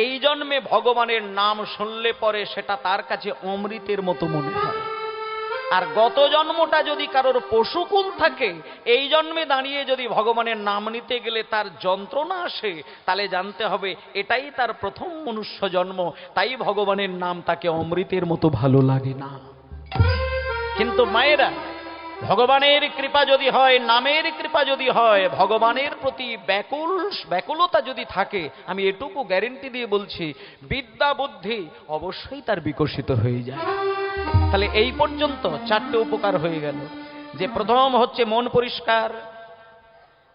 এই জন্মে ভগবানের নাম শুনলে পরে সেটা তার কাছে অমৃতের মতো মনে হয়। আর গত জন্মটা যদি কারোর পশুকুল থাকে, এই জন্মে দাঁড়িয়ে যদি ভগবানের নাম নিতে গেলে তার যন্ত্রণা আসে, তাহলে জানতে হবে এটাই তার প্রথম মনুষ্য জন্ম, তাই ভগবানের নাম তাকে অমৃতের মতো ভালো লাগে না। কিন্তু মায়েরা, ভগবানের কৃপা যদি হয়, নামের কৃপা যদি হয়, ভগবানের প্রতি ব্যাকুলতা যদি থাকে, আমি এটুকু গ্যারেন্টি দিয়ে বলছি, বিদ্যা বুদ্ধি অবশ্যই তার বিকশিত হয়ে যায়। তাহলে এই পর্যন্ত চারটে উপকার হয়ে গেল, যে প্রথম হচ্ছে মন পরিষ্কার,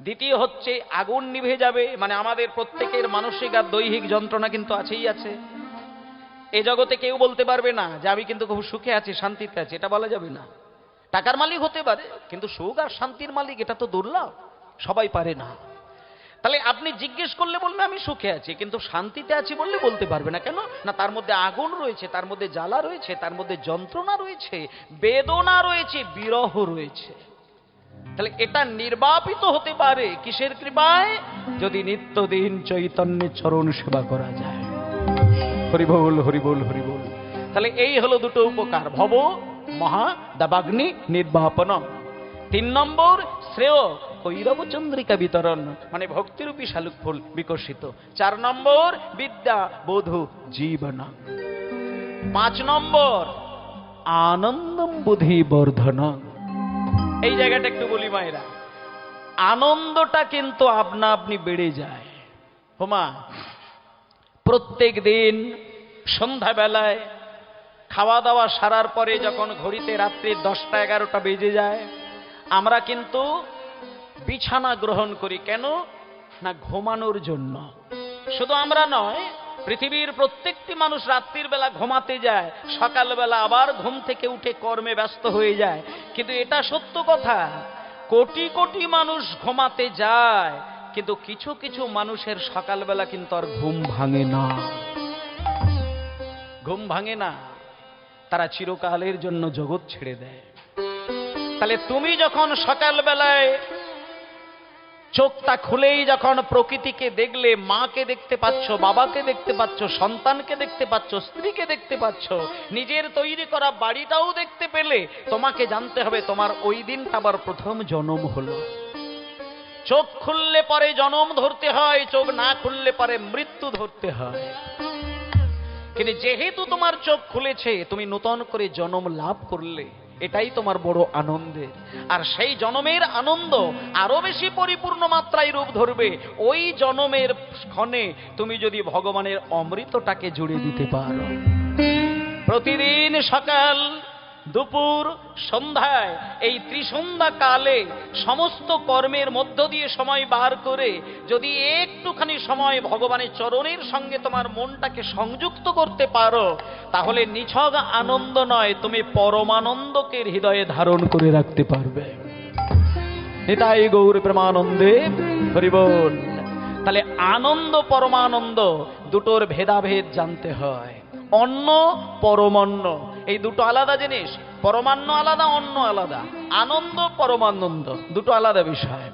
দ্বিতীয় হচ্ছে আগুন নিভে যাবে, মানে আমাদের প্রত্যেকের মানসিক আর দৈহিক যন্ত্রণা কিন্তু আছেই আছে। এ জগতে কেউ বলতে পারবে না যে আমি কিন্তু খুব সুখে আছি, শান্তিতে আছি, এটা বলা যাবে না। টাকার মালিক হতে পারে, কিন্তু সুখ আর শান্তির মালিক এটা তো দুর্লভ, সবাই পারে না। তাহলে আপনি জিজ্ঞেস করলে বলবে আমি সুখে আছি, কিন্তু শান্তিতে আছি বললে বলতে পারবে না। কেন না? তার মধ্যে আগুন রয়েছে, তার মধ্যে জ্বালা রয়েছে, তার মধ্যে যন্ত্রণা রয়েছে, বেদনা রয়েছে, বিরহ রয়েছে। তাহলে এটা নির্বাপিত হতে পারে কিসের কৃপায়? যদি নিত্যদিন চৈতন্যের চরণ সেবা করা যায়। হরি বল, হরি বল, হরি বল। তাহলে এই হলো দুটো উপকার, ভব মহা দাবাগ্নি নির্বাপনম। 3 নম্বর শ্রেয় কৈরব চন্দ্রিকা বিতরণ, মানে ভক্তিরূপী শালুক ফুল বিকশিত। 4 নম্বর বিদ্যা বধূ জীবন। 5 নম্বর আনন্দম বুদ্ধি বর্ধন। এই জায়গাটা একটু বলি মায়েরা, আনন্দটা কিন্তু আপনা আপনি বেড়ে যায়। হোমা, প্রত্যেক দিন সন্ধ্যাবেলায় খাওয়া দাওয়া সারার পরে যখন ঘড়িতে রাত্রি 10টা 11টা বেজে যায়, আমরা কিন্তু বিছানা গ্রহণ করি। কেন না? ঘুমানোর জন্য। শুধু আমরা নয়, পৃথিবীর প্রত্যেকটি মানুষ রাত্রির বেলা ঘুমাতে যায়, সকালবেলা আবার ঘুম থেকে উঠে কর্মে ব্যস্ত হয়ে যায়। কিন্তু এটা সত্য কথা, কোটি কোটি মানুষ ঘুমাতে যায়, কিন্তু কিছু কিছু মানুষের সকালবেলা কিন্তু আর ঘুম ভাঙে না। ঘুম ভাঙে না, তারা চিরকালের জন্য জগৎ ছেড়ে দেয়। তাহলে তুমি যখন সকালবেলায় চোখটা খুলেই যখন প্রকৃতিকে দেখলে, মাকে দেখতে পাচ্ছ, বাবাকে দেখতে পাচ্ছ, সন্তানকে দেখতে পাচ্ছ, স্ত্রীকে দেখতে পাচ্ছ, নিজের তৈরি করা বাড়িটাও দেখতে পেলে, তোমাকে জানতে হবে তোমার ওই দিনটা আবার প্রথম জন্ম হলো। চোখ খুললে পরে জন্ম ধরতে হয়, চোখ না খুললে পরে মৃত্যু ধরতে হয়। কিন্তু যেহেতু তোমার চোখ খুলেছে, তুমি নতুন করে জন্ম লাভ করলে, এটাই তোমার বড় আনন্দের। আর সেই জন্মের আনন্দ আরো বেশি পরিপূর্ণ মাত্রায় রূপ ধরবে ওই জন্মের ক্ষণে তুমি যদি ভগবানের অমৃতটাকে জুড়ে দিতে পারো। প্রতিদিন সকাল, দুপুর, সন্ধ্যায়, এই ত্রিসন্ধ্যা কালে সমস্ত কর্মের মধ্য দিয়ে সময় বার করে যদি একটুখানি সময় ভগবানের চরণের সঙ্গে তোমার মনটাকে সংযুক্ত করতে পারো, তাহলে নিছক আনন্দ নয়, তুমি পরমানন্দকে হৃদয়ে ধারণ করে রাখতে পারবে। নিতাই গৌর প্রেমানন্দে হরি বল। তাহলে আনন্দ পরমানন্দ দুটোর ভেদাভেদ জানতে হয়। অন্ন পরমান্ন এই দুটো আলাদা জিনিস। পরমান্ন আলাদা, অন্ন আলাদা। আনন্দ পরমানন্দ দুটো আলাদা বিষয়।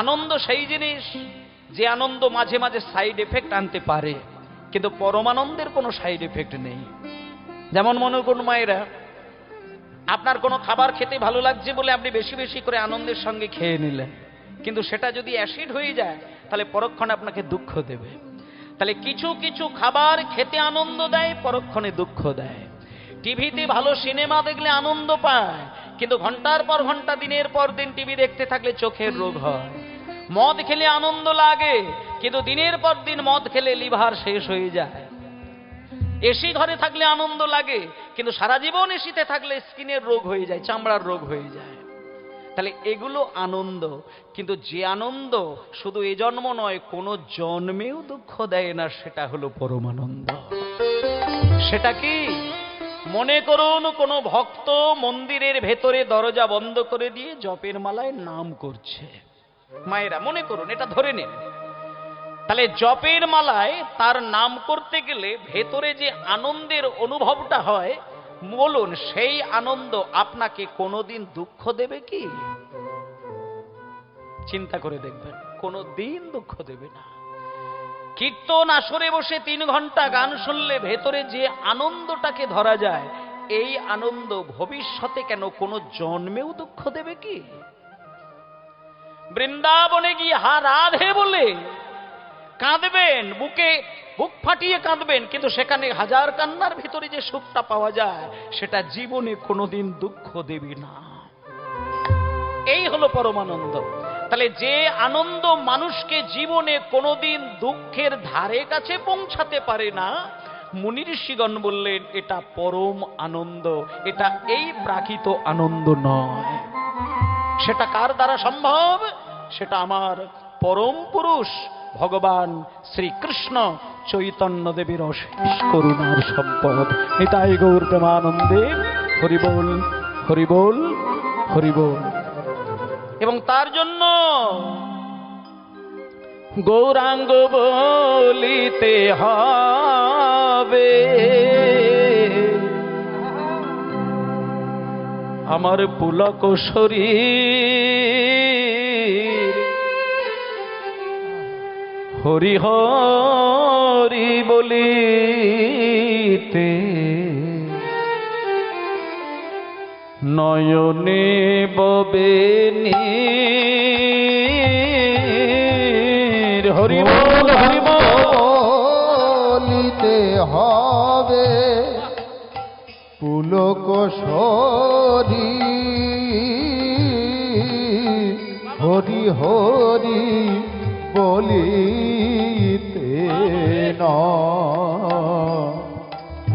আনন্দ সেই জিনিস যে আনন্দ মাঝে মাঝে সাইড এফেক্ট আনতে পারে, কিন্তু পরমানন্দের কোনো সাইড এফেক্ট নেই। যেমন মনে করুন মায়েরা, আপনার কোনো খাবার খেতে ভালো লাগছে বলে আপনি বেশি বেশি করে আনন্দের সঙ্গে খেয়ে নিলেন, কিন্তু সেটা যদি অ্যাসিড হয়ে যায় তাহলে পরক্ষণে আপনাকে দুঃখ দেবে। তাহলে কিছু কিছু খাবার খেতে আনন্দ দেয়, পরক্ষণে দুঃখ দেয়। টিভিতে ভালো সিনেমা দেখলে আনন্দ পায়, কিন্তু ঘন্টার পর ঘন্টা, দিনের পর দিন টিভি দেখতে থাকলে চোখের রোগ হয়। মদ খেলে আনন্দ লাগে, কিন্তু দিনের পর দিন মদ খেলে লিভার শেষ হয়ে যায়। এসি ঘরে থাকলে আনন্দ লাগে, কিন্তু সারা জীবন এসিতে থাকলে স্কিনের রোগ হয়ে যায়, চামড়ার রোগ হয়ে যায়। তাহলে এগুলো আনন্দ, কিন্তু যে আনন্দ শুধু এ জন্ম নয়, কোনো জন্মেও দুঃখ দেয় না, সেটা হলো পরমানন্দ। সেটা কি? মনে করুন কোনো ভক্ত মন্দিরের ভেতরে দরজা বন্ধ করে দিয়ে জপের মালায় নাম করছে। মায়েরা মনে করুন, এটা ধরে নিন। তাহলে জপের মালায় তার নাম করতে গেলে ভেতরে যে আনন্দের অনুভবটা হয়, বলুন সেই আনন্দ আপনাকে কোনোদিন দুঃখ দেবে কি? চিন্তা করে দেখবেন, কোনোদিন দুঃখ দেবে না। কীর্তন আসরে বসে 3 ঘন্টা গান শুনলে ভেতরে যে আনন্দটাকে ধরা যায়, এই আনন্দ ভবিষ্যতে কেন কোনো জন্মেও দুঃখ দেবে কি? বৃন্দাবনে গিয়ে হা রাধে বলে কাঁদবেন, বুক ফাটিয়ে কাঁদবেন, কিন্তু সেখানে হাজার কান্নার ভিতরে যে সুখটা পাওয়া যায় সেটা জীবনে কোনোদিন দুঃখ দেবে না। এই হলো পরমানন্দ। তাহলে যে আনন্দ মানুষকে জীবনে কোনোদিন দুঃখের ধারে কাছে পৌঁছাতে পারে না, মুনি ঋষিগণ বললেন এটা পরম আনন্দ, এটা এই প্রাকৃত আনন্দ নয়। সেটা কার দ্বারা সম্ভব? সেটা আমার পরম পুরুষ ভগবান শ্রীকৃষ্ণ চৈতন্য দেবের অশেষ করুণার সম্পদ। নিতাই গৌর প্রেমানন্দে হরি বল, হরি বল, হরি বল। এবং তার জন্য গৌরাঙ্গ বলিতে হবে, আমার পুলক শরীর হরি হরি বলিতে, নয়নে ববে নীর। হরি বল, হরি বলিতে হবে, পুলক শরীর হরি হরি বলিতে,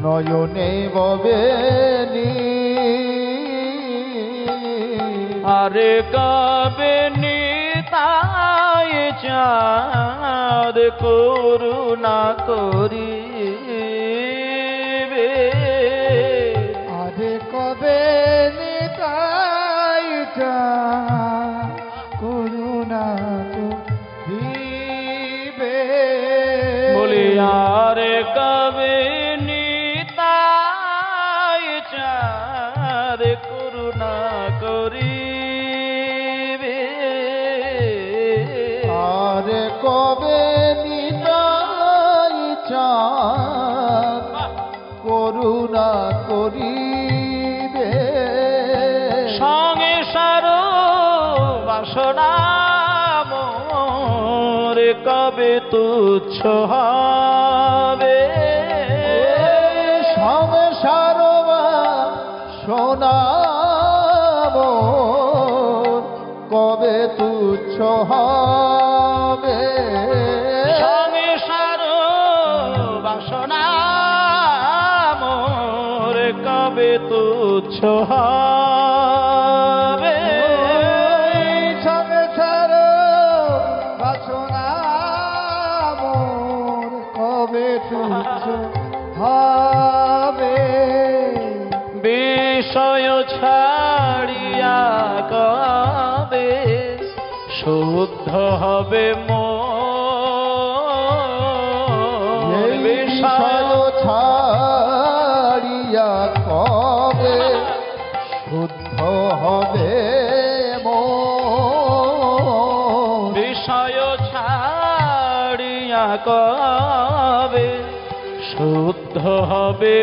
নয়নে ববে আরে কবে নিতাই চাঁদ করুণা করিবে, আরে কবে নিতাই চাঁদ করুণা করিবে, বলি আরে কবে নিতাই চাঁদ করুণা করিবে, আরে কবে নিতাই চাঁদ করুণা করিবে, সঙ্গে সারো বাসনা মোর কবে তুচ্ছ হবে, সংসার শোনাব কবে তুচ্ছ হবে, সংসার বাসনা মোর কবে তুচ্ছ হবে, সংসার বাসনা মোর কবে তুচ্ছ হবে, বিষয় ছাড়িয়া কবে শুদ্ধ হবে মন, বিষয় ছাড়িয়া কবে শুদ্ধ হবে মন, বিষয় ছাড়িয়া কবে শুদ্ধ হবে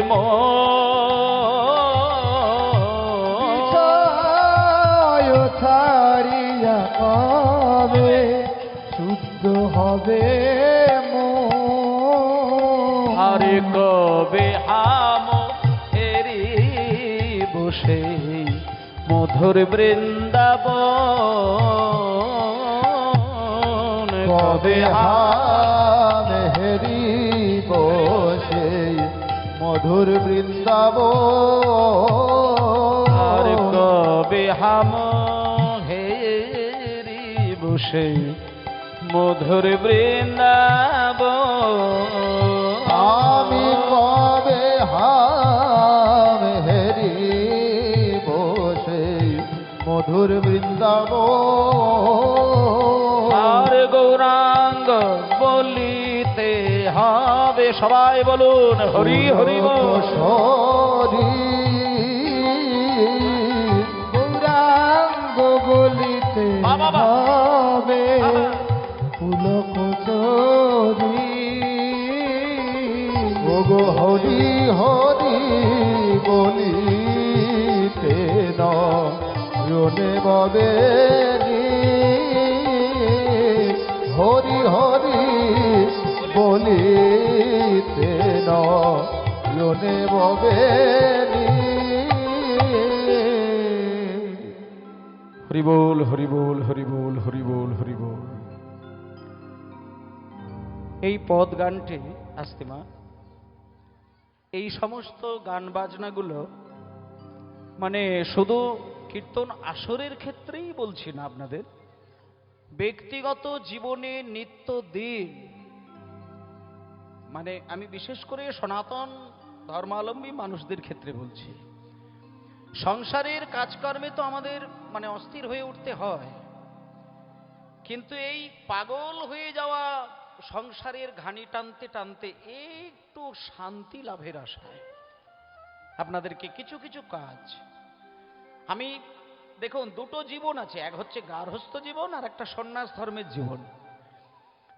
বিষয় ছাড়িয়া কবে শুদ্ধ হবে মন, আরে কবে হাম এরি বসে মধুর বৃন্দাবন, কবে হাম হেরি বসে মধুর বৃন্দাবন, আর কবে হাম হেরি বসে মধুর বৃন্দাবন, আমি কবে হাম হেরি বসে মধুর বৃন্দাবন, আর গৌরাঙ্গ বলিতে হবে, সবাই বলুন হরি হরি বল। গৌরাঙ্গ বলিতে বাবা। হবে, পুলক শরীর ওগো হরি হরি বলিতে নয়নে ববে হরি হরি বলিতে নয়নে ববে হরি বল হরি বল হরি বল হরি বল হরি বল। এই পদ গানটি আসতে মা, এই সমস্ত গান বাজনাগুলো মানে শুধু কীর্তন আসরের ক্ষেত্রেই বলছি না, আপনাদের ব্যক্তিগত জীবনে নিত্যদিন, মানে আমি বিশেষ করে সনাতন ধর্মাবলম্বী মানুষদের ক্ষেত্রে বলছি। সংসারের কাজকর্মে তো আমাদের মানে অস্থির হয়ে উঠতে হয়, কিন্তু এই পাগল হয়ে যাওয়া সংসারের ঘানি টানতে টানতে একটু শান্তি লাভের আশায় আপনাদেরকে কিছু কিছু কাজ, আমি দেখুন দুটো জীবন আছে, এক হচ্ছে গার্হস্থ্য জীবন আর একটা সন্ন্যাস ধর্মের জীবন।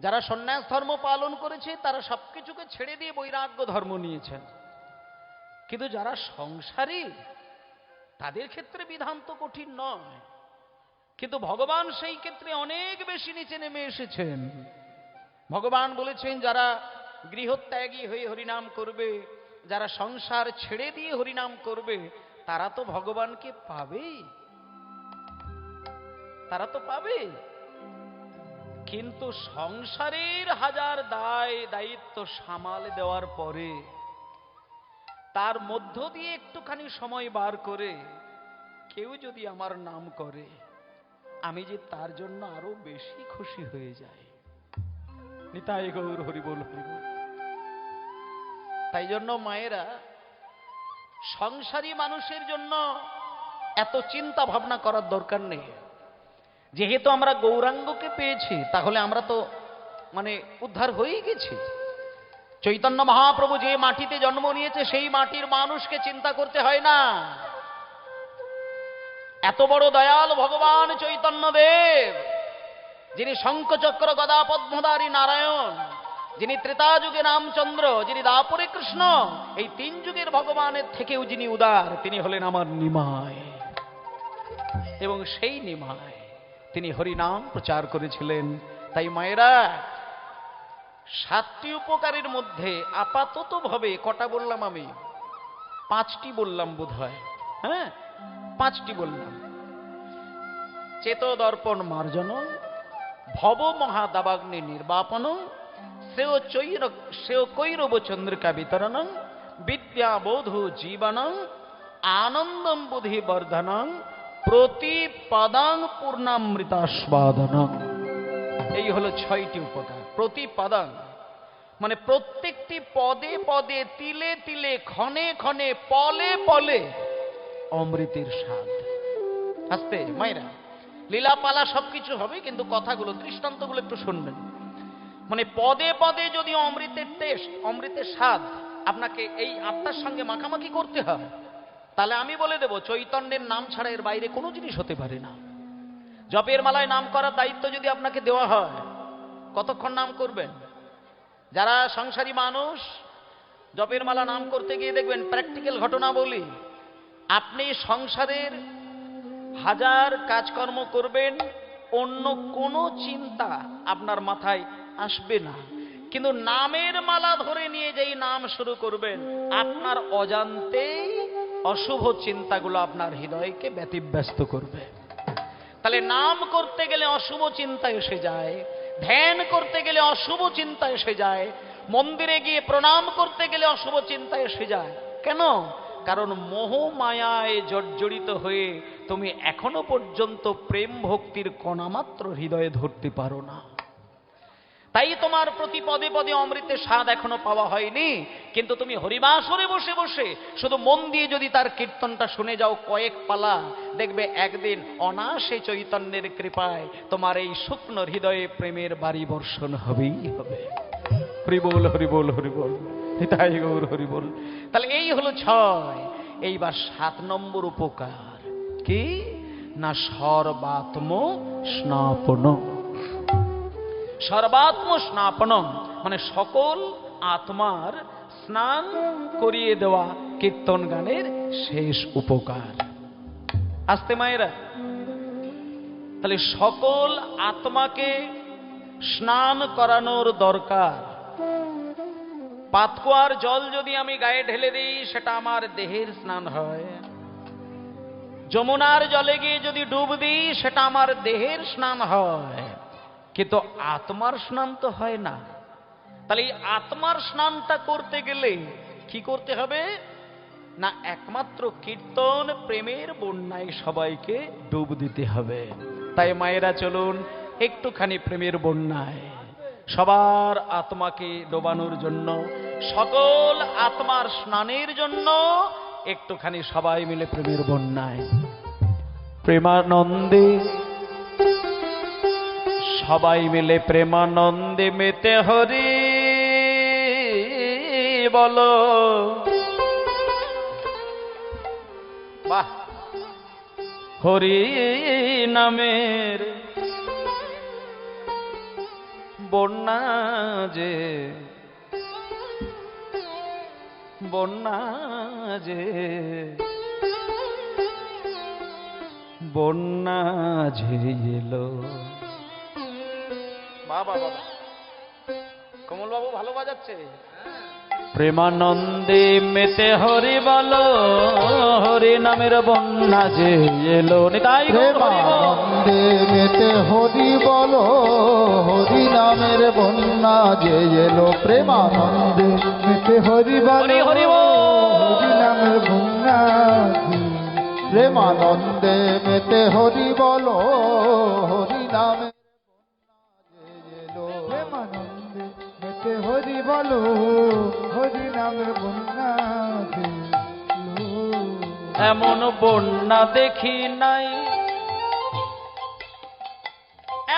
যারা সন্ন্যাস ধর্ম পালন করেছে তারা সবকিছুকে ছেড়ে দিয়ে বৈরাগ্য ধর্ম নিয়েছেন, কিন্তু যারা সংসারী তাদের ক্ষেত্রে বিধান তো কঠিন নয়, কিন্তু ভগবান সেই ক্ষেত্রে অনেক বেশি নিচে নেমে এসেছেন। ভগবান বলেছেন যারা গৃহত্যাগী হয়ে হরিনাম করবে, যারা সংসার ছেড়ে দিয়ে হরিনাম করবে, তারা তো ভগবানকে পাবে, তারা তো পাবে। কিন্তু সংসারের হাজার দায় দায়িত্ব সামাল দেওয়ার পরে তার মধ্য দিয়ে একটুখানি সময় বার করে কেউ যদি আমার নাম করে, আমি যে তার জন্য আরো বেশি খুশি হয়ে যাই। নিতাই গৌর হরি বল হরি বল। তাই জন্য মায়েরা সংসারী মানুষের জন্য এত চিন্তা ভাবনা করার দরকার নেই। যেহেতু আমরা গৌরাঙ্গকে পেয়েছি তাহলে আমরা তো মানে উদ্ধার হয়েই গেছি। চৈতন্য মহাপ্রভু যে মাটিতে জন্ম নিয়েছে সেই মাটির মানুষকে চিন্তা করতে হয় না। এত বড় দয়াল ভগবান চৈতন্য দেব, যিনি শঙ্খচক্র গদা পদ্মধারী নারায়ণ, যিনি ত্রেতা যুগে রামচন্দ্র, যিনি দাপরে কৃষ্ণ, এই তিন যুগের ভগবানের থেকেও যিনি উদার, তিনি হলেন আমার নিমাই। এবং সেই নিমাই তিনি হরিনাম প্রচার করেছিলেন। তাই মায়েরা সাতটি উপকারের মধ্যে আপাতত ভাবে কটা বললাম আমি? 5টি বললাম বোধ হয়, হ্যাঁ 5টি বললাম। চেতদর্পণ মার্জন, ভব মহাদাবাগ্নি নির্বাপন, শ্রেয় কৈরব চন্দ্রিকা বিতরণ, বিদ্যাবোধু জীবন, আনন্দম বুদ্ধি বর্ধন, প্রতিপদাং পূর্ণামৃতাস্বাদন। এই হলো 6টি উপকার। প্রতিপদাং মানে প্রত্যেকটি পদে পদে, তিলে তিলে, ক্ষণে ক্ষণে, পলে পলে অমৃতের স্বাদ। আস্তে মায়েরা, লীলাপালা সবকিছু হবে, কিন্তু কথাগুলো দৃষ্টান্তগুলো একটু শুনবেন। মানে পদে পদে যদি অমৃতের টেস্ট, অমৃতের স্বাদ আপনাকে এই আত্মার সঙ্গে মাখামাখি করতে হয়, তাহলে আমি বলে দেব চৈতন্যের নাম ছাড়া এর বাইরে কোনো জিনিস হতে পারে না। জপের মালায় নাম করার দায়িত্ব যদি আপনাকে দেওয়া হয়, কতক্ষণ নাম করবেন? যারা সংসারী মানুষ জপের মালা নাম করতে গিয়ে দেখবেন, প্র্যাকটিক্যাল ঘটনা বলি, আপনি সংসারের হাজার কাজকর্ম করবেন, অন্য কোনো চিন্তা আপনার মাথায় আসবে না, কিন্তু নামের মালা ধরে নিয়ে যেই নাম শুরু করবেন, আপনার অজান্তেই অশুভ চিন্তাগুলো আপনার হৃদয়কে ব্যতিব্যস্ত করবে। তাহলে নাম করতে গেলে অশুভ চিন্তা এসে যায়, ধ্যান করতে গেলে অশুভ চিন্তা এসে যায়, মন্দিরে গিয়ে প্রণাম করতে গেলে অশুভ চিন্তা এসে যায়। কেন? কারণ মোহ মায়ায় জর্জরিত হয়ে তুমি এখনো পর্যন্ত প্রেম ভক্তির কণামাত্র হৃদয়ে ধরতে পারো না। তাই তোমার প্রতি পদে পদে অমৃতের স্বাদ এখনো পাওয়া হয়নি। কিন্তু তুমি হরিবাসরে বসে বসে শুধু মন দিয়ে যদি তার কীর্তনটা শুনে যাও কয়েক পালা, দেখবে একদিন অনায়াসে চৈতন্যের কৃপায় তোমার এই শুকনো হৃদয়ে প্রেমের বাড়ি বর্ষণ হবেই হবে। হরি বল হরি বল হরি বল, নিতাই গৌর হরি বল। তাহলে এই হলো 6। এইবার 7 নম্বর উপকার কি না? সর্বাত্ম স্নাপন। সর্বাত্ম স্নাপনম মানে সকল আত্মার স্নান করিয়ে দেওয়া কীর্তন গানের শেষ উপকার। আসতে মায়েরা, তাহলে সকল আত্মাকে স্নান করানোর দরকার। পাতকুয়ার জল যদি আমি গায়ে ঢেলে দিই সেটা আমার দেহের স্নান হয়, যমুনার জলে গিয়ে যদি ডুব দিই সেটা আমার দেহের স্নান হয়, কিন্তু আত্মার স্নান তো হয় না। তাহলে এই আত্মার স্নানটা করতে গেলে কি করতে হবে না, একমাত্র কীর্তন প্রেমের বন্যায় সবাইকে ডুব দিতে হবে। তাই মায়েরা চলুন একটুখানি প্রেমের বন্যায় সবার আত্মাকে ডোবানোর জন্য, সকল আত্মার স্নানের জন্য একটুখানি সবাই মিলে প্রেমের বন্যায় প্রেমানন্দে সবাই মিলে প্রেমানন্দে মেতে হরি বলো। বাহ, হরি নামের বন্যা যে বন্যা যে বন্যা যে এলো। বাবা বাবা, কমল বাবু ভালো বাজাচ্ছে। প্রেমানন্দে মেতে হরি বলো, হরি নামের বন্যা যে এলো। নিতাই প্রেমানন্দে মেতে হরি বলো, হরি নামের বন্যা যে এলো। প্রেমানন্দে মেতে হরি বলো, হরি হরি নামের বন্যা। প্রেমানন্দে মেতে হরি বলো, হরি নামের প্রেমানন্দে মেতে হরি বলো, হরি নামের বন্যা যে এলো। এমন বন্যা দেখি নাই,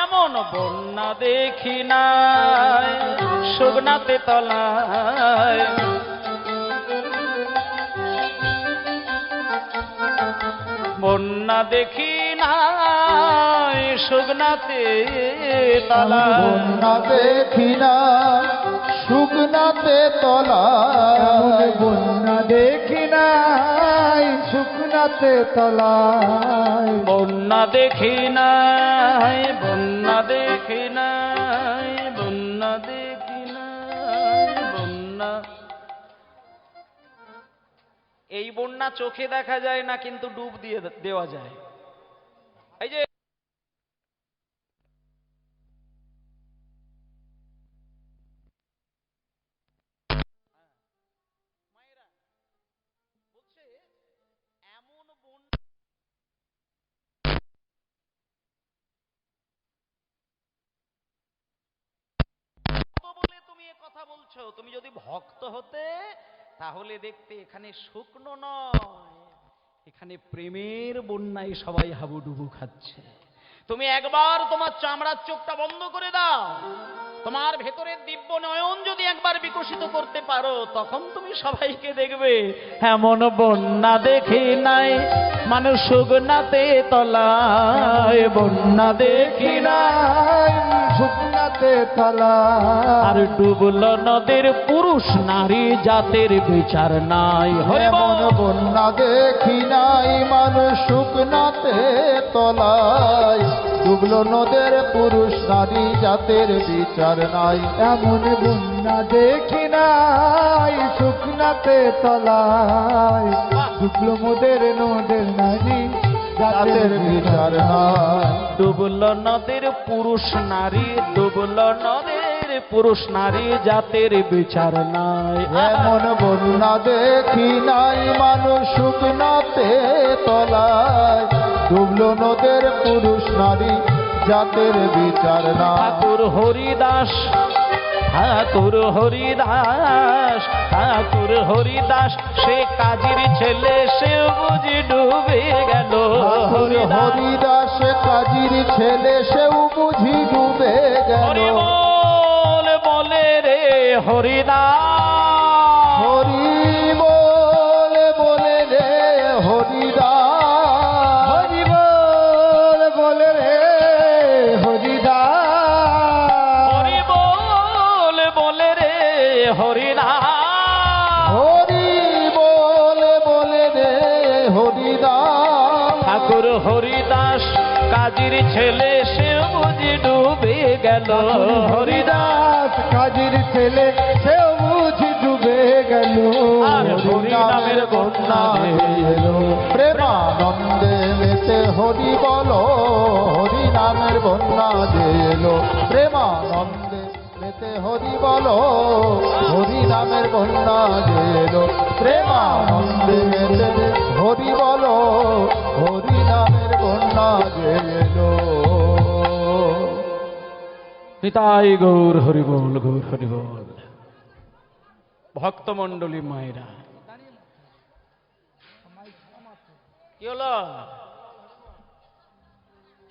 এমন বন্যা দেখি নাই শুকনাতে তলায়। বন্যা দেখি নাই শুকনাতে তলায়। বন্যা দেখি না শুকনাতে তলায়। বন্যা দেখি নাই শুকনাতে তলায়। বন্যা দেখি নাই, বন্যা দেখি নাই, বন্যা দেখি নাই, বন্যা। এই বন্যা চোখে দেখা যায় না, কিন্তু ডুব দিয়ে দেওয়া যায়। এই যে বলছে এমন বন্যা বলে তুমি এ কথা বলছো। তুমি যদি ভক্ত হতে তাহলে দেখতে এখানে শুকনো নয়, এখানে প্রেমের বন্যায় সবাই হাবুডুবু খাচ্ছে। তুমি একবার তোমার চামড়ার চোখটা বন্ধ করে দাও, তোমার ভেতরের দিব্য নয়ন যদি একবার বিকশিত করতে পারো, তখন তুমি সবাইকে দেখবে এমন বন্যা দেখি নাই মানুষ শুকনাতে তলায়। বন্যা দেখি নাই শুকনাতে তলায়। আর ডুবল নদের পুরুষ নারী জাতের বিচার নাই। হরি এমন বল। বন্যা দেখি নাই মানুষ শুকনাতে তলায়। ডুবলো নদের পুরুষ নারী জাতের বিচার নাই। এমন বন্যা দেখি নাই শুকনাতে তলায়। শুক্ল মোদের নদের নারী জাতের বিচার নাই। ডুবল নদের পুরুষ নারী, ডুবল নদের পুরুষ নারী জাতের বিচার নাই। এমন বন্যা দেখি নাই মানুষ শুকনাতে তলায়। ডুবলো নদের পুরুষ নারী জাতের বিচার নাই। ঠাকুর হরিদাস, ঠাকুর হরিদাস, ঠাকুর হরিদাস সে কাজীর ছেলে, সে বুঝি ডুবে গেল। ঠাকুর হরিদাস কাজীর ছেলে, সেও বুঝি ডুবে গেল। হরি বল বলে রে হরিদাস। হরি বলে বলে রে হরিদাস। হরি বল বলে রে হরিদাস। হরি বল বলে রে হরি গুরু হরিদাস কাজীর ছেলে সে বুঝি ডুবে গেল। হরিদাস হরিদাস কাজীর ছেলে সেও বুঝি ডুবে গেল। আর হরি নামের বন্যা এলো প্রেমানন্দে মেতে হরি বলো, হরি নামের বন্যা যে এলো প্রেমানন্দে মেতে হরি বলো, হরি নামের বন্যা যে এলো প্রেমানন্দে মেতে হরি বলো, হরি নামের বন্যা যে এলো। নিতাই গৌর হরিবোল, গৌর হরিবোল। ভক্তমণ্ডলী মায়েরা, কি হলো?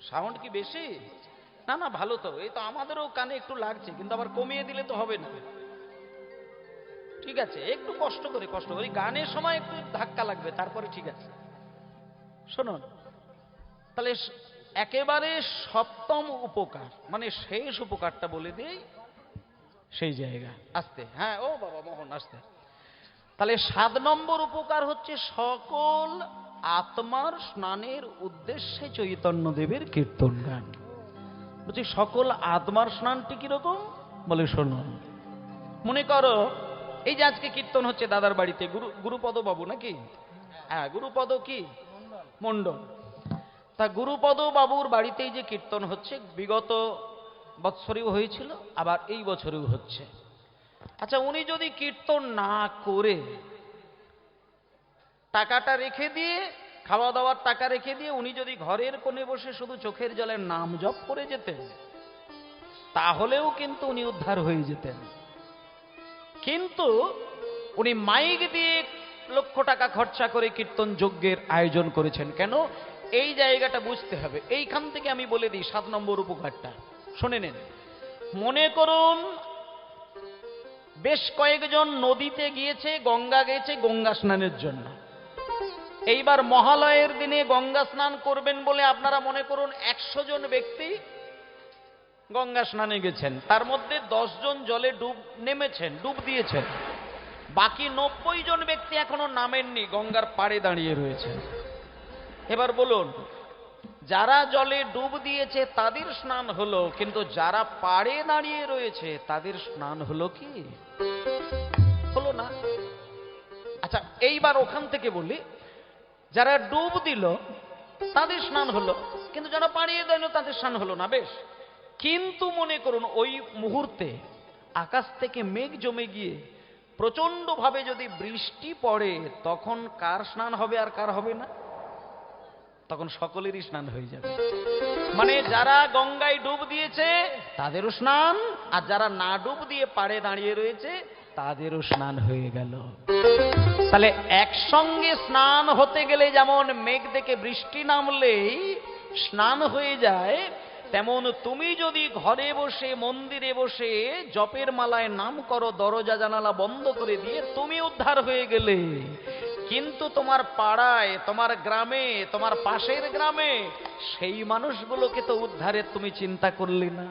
সাউন্ড কি বেশি? না না, ভালো তো। এই তো আমাদেরও কানে একটু লাগছে, কিন্তু আবার কমিয়ে দিলে তো হবে না। ঠিক আছে, একটু কষ্ট করে গানের সময় একটু ধাক্কা লাগবে, তারপরে ঠিক আছে। শুনুন তাহলে, একেবারে সপ্তম উপকার মানে শেষ উপকারটা বলে দিই, সেই জায়গা আসতে। হ্যাঁ, ও বাবা মোহন আসতে। তাহলে 7 নম্বর উপকার হচ্ছে সকল আত্মার স্নানের উদ্দেশ্যে চৈতন্যদেবের কীর্তন গান। বলছি সকল আত্মার স্নানটি কিরকম বলে শোনো। মনে করো এই যে আজকে কীর্তন হচ্ছে দাদার বাড়িতে, গুরুপদ বাবু নাকি? হ্যাঁ, গুরুপদ কি মণ্ডল। তা গুরুপদ বাবুর বাড়িতেই যে কীর্তন হচ্ছে, বিগত বৎসরেও হয়েছিল, আবার এই বছরেও হচ্ছে। আচ্ছা, উনি যদি কীর্তন না করে টাকাটা রেখে দিয়ে, খাওয়া দাওয়ার টাকা রেখে দিয়ে উনি যদি ঘরের কোণে বসে শুধু চোখের জলে নাম জপ করে যেতেন, তাহলেও কিন্তু উনি উদ্ধার হয়ে যেতেন। কিন্তু উনি মাইক দিয়ে লক্ষ টাকা খরচা করে কীর্তন যজ্ঞের আয়োজন করেছেন। কেন? এই জায়গাটা বুঝতে হবে। এইখান থেকে আমি বলে দিই 7 নম্বর উপকারটা শুনে নেন। মনে করুন বেশ কয়েকজন নদীতে গিয়েছে, গঙ্গা গেছে গঙ্গা স্নানের জন্য। এইবার মহালয়ের দিনে গঙ্গা স্নান করবেন বলে আপনারা মনে করুন 100 জন ব্যক্তি গঙ্গা স্নানে গেছেন, তার মধ্যে 10 জন জলে ডুব দিয়েছেন, বাকি 90 জন ব্যক্তি এখনো নামেননি, গঙ্গার পাড়ে দাঁড়িয়ে রয়েছে। এবার বলুন, যারা জলে ডুব দিয়েছে তাদের স্নান হলো, কিন্তু যারা পাড়ে দাঁড়িয়ে রয়েছে তাদের স্নান হলো কি? হলো না। আচ্ছা, এইবার ওখান থেকে বলি, যারা ডুব দিল তাদের স্নান হলো, কিন্তু যারা পাড়িয়ে দিল তাদের স্নান হলো না। বেশ, কিন্তু মনে করুন ওই মুহূর্তে আকাশ থেকে মেঘ জমে গিয়ে প্রচন্ড ভাবে যদি বৃষ্টি পড়ে, তখন কার স্নান হবে আর কার হবে না? তখন সকলেরই স্নান হয়ে যাবে। মানে যারা গঙ্গায় ডুব দিয়েছে তাদেরও স্নান, আর যারা না ডুব দিয়ে পাড়ে দাঁড়িয়ে রয়েছে তাদেরও স্নান হয়ে গেল। তাহলে একসঙ্গে স্নান হতে গেলে যেমন মেঘ দেখে বৃষ্টি নামলেই স্নান হয়ে যায়, তেমন তুমি যদি ঘরে বসে মন্দিরে বসে জপের মালায় নাম করো, দরজা জানালা বন্ধ করে দিয়ে তুমি উদ্ধার হয়ে গেলে, কিন্তু তোমার পাড়ায়, তোমার গ্রামে, তোমার পাশের গ্রামে সেই মানুষগুলোকে তো উদ্ধারের তুমি চিন্তা করলে না।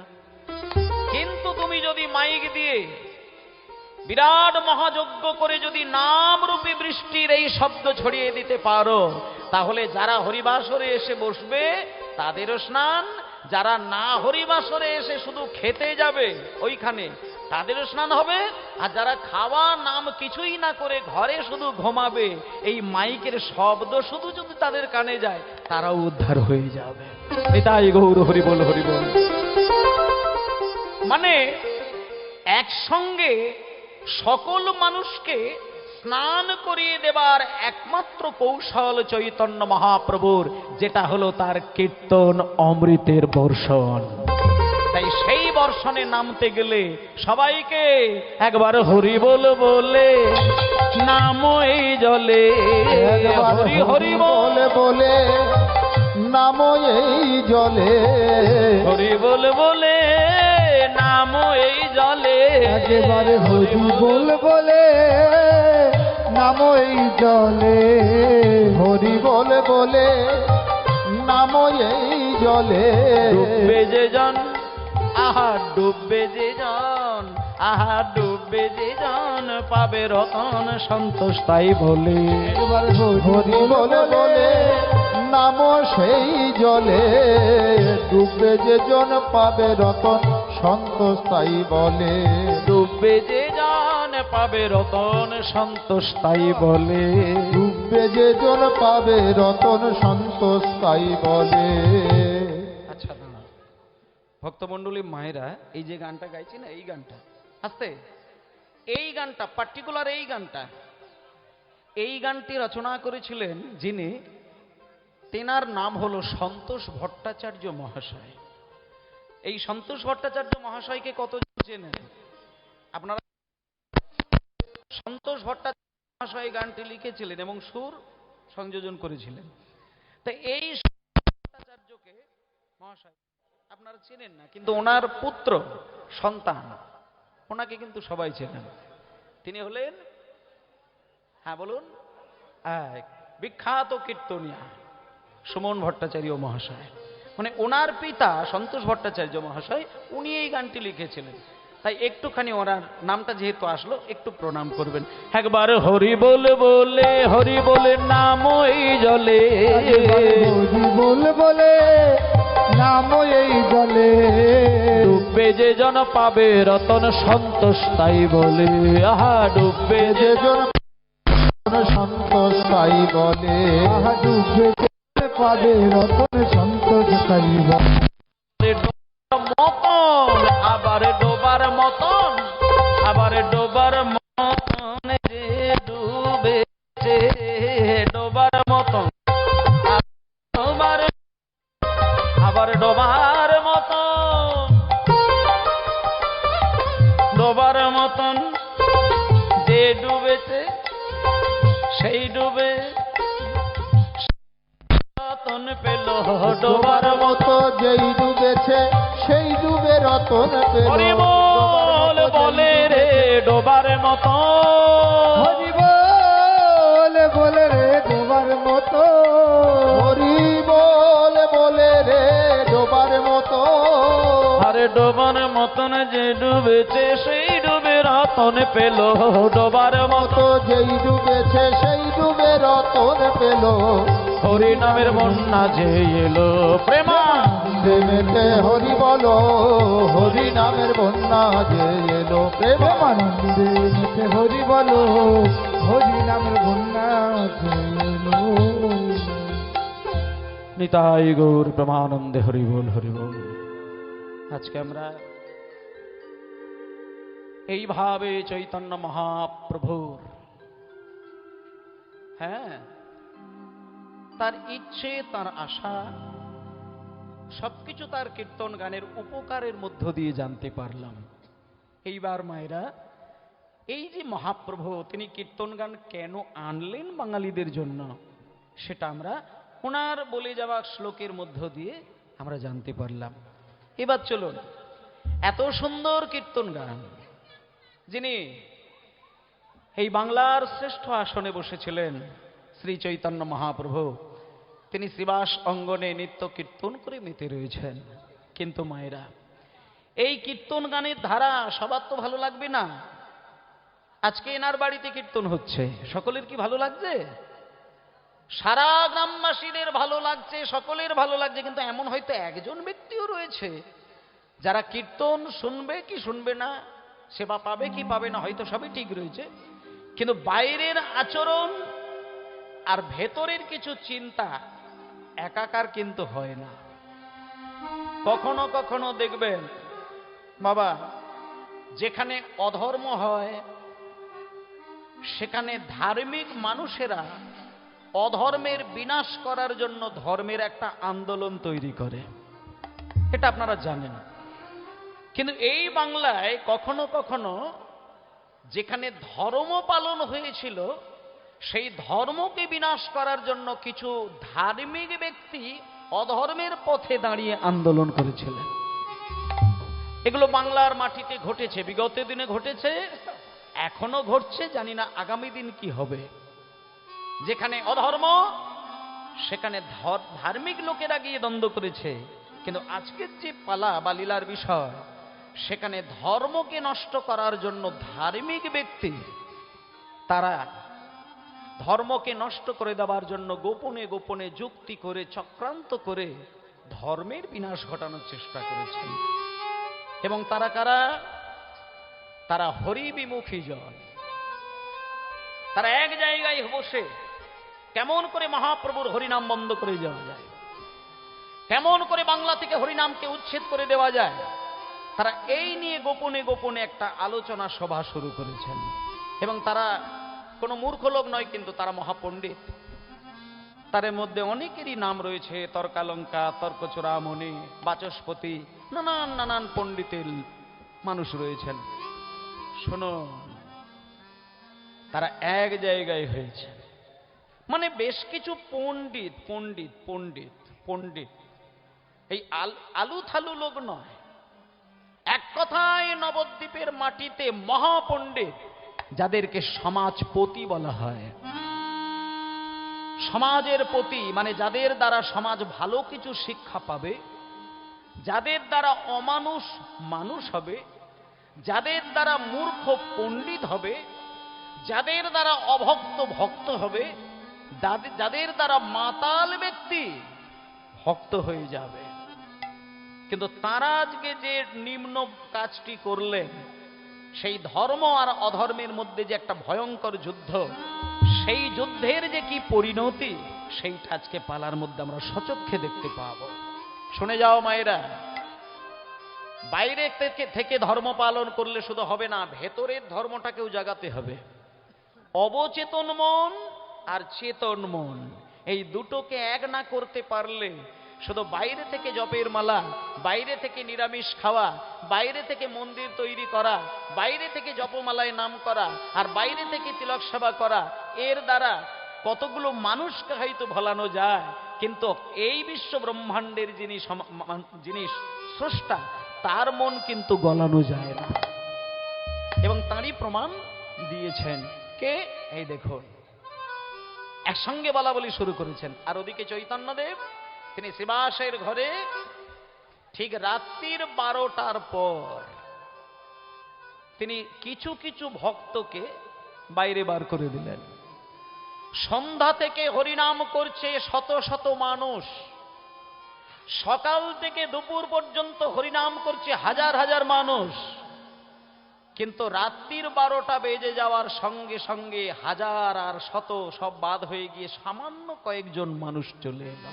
কিন্তু তুমি যদি মাইক দিয়ে বিরাট মহাযজ্ঞ করে যদি নামরূপী বৃষ্টির এই শব্দ ছড়িয়ে দিতে পারো, তাহলে যারা হরিবাসরে এসে বসবে তাদেরও স্নান, যারা না হরিবাসরে এসে শুধু খেতে যাবে ওইখানে তাদেরও স্নান হবে, আর যারা খাওয়া নাম কিছুই না করে ঘরে শুধু ঘুমাবে, এই মাইকের শব্দ শুধু যদি তাদের কানে যায়, তারাও উদ্ধার হয়ে যাবে। এটাই গৌর হরিবোল, হরিবোল। মানে একসঙ্গে সকল মানুষকে স্নান করিয়ে দেবার একমাত্র কৌশল চৈতন্য মহাপ্রভুর, যেটা হলো তার কীর্তন অমৃতের বর্ষণ। তাই সেই বর্ষণে নামতে গেলে সবাইকে একবার হরি বলে নাম এই জলে, হরি হরি বলে নাম এই জলে, হরি বলে নাম এই জলে, একেবারে হরি বলে নাম এই জলে, হরি বলে নাম এই জলে। ডুববে যে জন, আহা ডুববে যে জন, আহা ডুববে ডুববে যে জন পাবে রতন সন্তোষ তাই বলে। একবার হরি বলে বলে নাম সেই জলে, ডুববে যে জন পাবে রতন সন্তোষ তাই বলে। ডুববে যে জন পাবে রতন সন্তোষ তাই বলে। ডুববে যে জন পাবে রতন সন্তোষ তাই বলে। আচ্ছা দাঁড়া, ভক্তমণ্ডলী মায়েরা এই যে গানটা গাইছি না, এই গানটা আস্তে, এই গানটা পার্টিকুলার, এই গানটি রচনা করেছিলেন যিনি, তেনার নাম হলো সন্তোষ ভট্টাচার্য মহাশয়। এই সন্তোষ ভট্টাচার্য মহাশয়কে কতজন চেনেন আপনারা? সন্তোষ ভট্টাচার্য মহাশয় গানটি লিখেছিলেন এবং সুর সংযোজন করেছিলেন। তো এই ভট্টাচার্যকে মহাশয় আপনারা চেনেন না, কিন্তু ওনার পুত্র সন্তান, ওনাকে কিন্তু সবাই চেনেন। তিনি হলেন, হ্যাঁ বলুন, বিখ্যাত কীর্তনিয়া সুমন ভট্টাচার্য মহাশয়। মানে ওনার পিতা সন্তোষ ভট্টাচার্য মহাশয়, উনি এই গানটি লিখেছিলেন। তাই একটুখানি ওনার নামটা যেহেতু আসলো, একটু প্রণাম করবেন। একবার হরি বলে বলে, হরি বলে নাম এই জলে, হরি বল বলে নাম এই জলে, ডুববে যে জন পাবে রতন সন্তোষ তাই বলে। আহা ডুববে যে যে জন সন্তোষ তাই বলে। আহা ডুববে যে পাবে রতন সন্তোষ তাই বলে। মতন আবার ডোবার মতন, আবার ডোবার মতন যে ডুবেছে, ডোবার মতন ডোবার, আবার ডোবার মতন, ডোবার মতন যে ডুবেছে, সেই ডুবে রতন পেল। ডোবার মতো যেই ডুবেছে সেই ডুবে রতন পেল। হরি বল বলে রে ডোবার মতো, হরি বল বলে রে ডোবার মতো, হরি বলে বলে রে ডোবার মতো। আরে ডোবার মতন যে ডুবেছে সেই ডুবে রতন পেল। ডোবার মতো মতো যেই ডুবেছে সেই ডুবে রতন পেল। হরি নামের বন্যা যে এলো প্রেমা, প্রেমেতে হরি বলো, হরি নামের বন্যা যে এলো। প্রেমানন্দে নিতে হরি বলো, হরি নামের বন্যা এলো। নিতাই গৌর প্রেমানন্দে হরি বল, হরি বল। আজকে আমরা এইভাবে চৈতন্য মহাপ্রভুর, হ্যাঁ, তার ইচ্ছে, তার আশা, সবকিছু তার কীর্তন গানের উপকারের মধ্য দিয়ে জানতে পারলাম। এইবার মায়েরা, এই যে মহাপ্রভু তিনি কীর্তন গান কেন আনলেন বাঙালিদের জন্য, সেটা আমরা ওনার বলে যাওয়া শ্লোকের মধ্য দিয়ে আমরা জানতে পারলাম। এবার চলুন, এত সুন্দর কীর্তন গান, যিনি এই বাংলার শ্রেষ্ঠ আসনে বসেছিলেন শ্রী চৈতন্য মহাপ্রভু, তিনি শ্রীবাস অঙ্গনে নিত্য কীর্তন করে মেতে রয়েছেন। কিন্তু মায়েরা, এই কীর্তন গানের ধারা সবার তো ভালো লাগবে না। আজকে এনার বাড়িতে কীর্তন হচ্ছে, সকলের কি ভালো লাগছে? সারা গ্রামবাসীদের ভালো লাগছে, সকলের ভালো লাগছে, কিন্তু এমন হয়তো একজন ব্যক্তিও রয়েছে যারা কীর্তন শুনবে কি শুনবে না, সেবা পাবে কি পাবে না, হয়তো সবই ঠিক রয়েছে, কিন্তু বাইরের আচরণ আর ভেতরের কিছু চিন্তা একাকার কিন্তু হয় না। কখনো কখনো দেখবেন বাবা, যেখানে অধর্ম হয় সেখানে ধার্মিক মানুষেরা অধর্মের বিনাশ করার জন্য ধর্মের একটা আন্দোলন তৈরি করে, এটা আপনারা জানেন। কিন্তু এই বাংলায় কখনো কখনো যেখানে ধর্ম পালন হয়েছিল সেই ধর্মকে বিনাশ করার জন্য কিছু ধার্মিক ব্যক্তি অধর্মের পথে দাঁড়িয়ে আন্দোলন করেছিলেন। এগুলো বাংলার মাটিতে ঘটেছে, বিগত দিনে ঘটেছে, এখনো ঘটছে, জানি না আগামী দিন কি হবে। যেখানে অধর্ম সেখানে ধার্মিক লোকেরা গিয়ে দ্বন্দ্ব করেছে। কিন্তু আজকের যে পালা বা লীলার বিষয়, সেখানে ধর্মকে নষ্ট করার জন্য ধার্মিক ব্যক্তি তারা ধর্মকে নষ্ট করে দেওয়ার জন্য গোপনে গোপনে যুক্তি করে চক্রান্ত করে ধর্মের বিনাশ ঘটানোর চেষ্টা করেছেন। এবং তারা কারা? তারা হরিবিমুখী জন। তারা এক জায়গায় বসে কেমন করে মহাপ্রভুর হরিনাম বন্ধ করে দেওয়া যায়, কেমন করে বাংলা থেকে হরিনামকে উচ্ছেদ করে দেওয়া যায়, তারা এই নিয়ে গোপনে গোপনে একটা আলোচনা সভা শুরু করেছেন। এবং তারা কোনো মূর্খ লোক নয়, কিন্তু তারা মহাপণ্ডিত। তাদের মধ্যে অনেকেরই নাম রয়েছে, তর্কালঙ্কা, তর্কচূড়ামণি, বাচস্পতি, নানান নানান পণ্ডিতের মানুষ রয়েছেন। শোনো, তারা এক জায়গায় হয়েছে, মানে বেশ কিছু পণ্ডিত পণ্ডিত পণ্ডিত পণ্ডিত, এই আলু থালু লোক নয়। এক কথায় নবদ্বীপের মাটিতে মহাপণ্ডিত, যাদেরকে সমাজপতি বলা হয়। সমাজের পতি মানে যাদের দ্বারা সমাজ ভালো কিছু শিক্ষা পাবে, যাদের দ্বারা অমানুষ মানুষ হবে, যাদের দ্বারা মূর্খ পণ্ডিত হবে, যাদের দ্বারা অভক্ত ভক্ত হবে, যাদের দ্বারা মাতাল ব্যক্তি ভক্ত হয়ে যাবে। কিন্তু তারা আজকে যে নিম্ন কাজটি করলেন, সেই ধর্ম আর অধর্মের মধ্যে যে একটা ভয়ঙ্কর যুদ্ধ, সেই যুদ্ধের যে কি পরিণতি, সেইটা আজকে পালার মধ্যে আমরা সচক্ষে দেখতে পাব। শুনে যাও মায়েরা, বাইরে থেকে ধর্ম পালন করলে শুধু হবে না, ভেতরের ধর্মটাকেও জাগাতে হবে। অবচেতন মন আর চেতন মন, এই দুটোকে এক না করতে পারলে শুধু বাইরে থেকে জপের মালা, বাইরে থেকে নিরামিষ খাওয়া, বাইরে থেকে মন্দির তৈরি করা, বাইরে থেকে জপমালায় নাম করা, আর বাইরে থেকে তিলক সেবা করা, এর দ্বারা কতগুলো মানুষকে হয়তো ভোলানো যায়, কিন্তু এই বিশ্ব ব্রহ্মাণ্ডের যিনি স্রষ্টা, তার মন কিন্তু গলানো যায় না। এবং তারই প্রমাণ দিয়েছেন কে? এই দেখুন, একসঙ্গে বলা বলি শুরু করেছেন। আর ওদিকে চৈতন্যদেব, তিনি শ্রীবাসের ঘরে ঠিক রাত্রির 12টার পর তিনি কিছু কিছু ভক্তকে বাইরে বার করে দিলেন। সন্ধ্যা থেকে হরিনাম করছে শত শত মানুষ, সকাল থেকে দুপুর পর্যন্ত হরিনাম করছে হাজার হাজার মানুষ, কিন্তু রাত্রির 12টা বেজে যাওয়ার সঙ্গে সঙ্গে হাজার আর শত সব বাদ হয়ে গিয়ে সামান্য কয়েকজন মানুষ চলে এলো।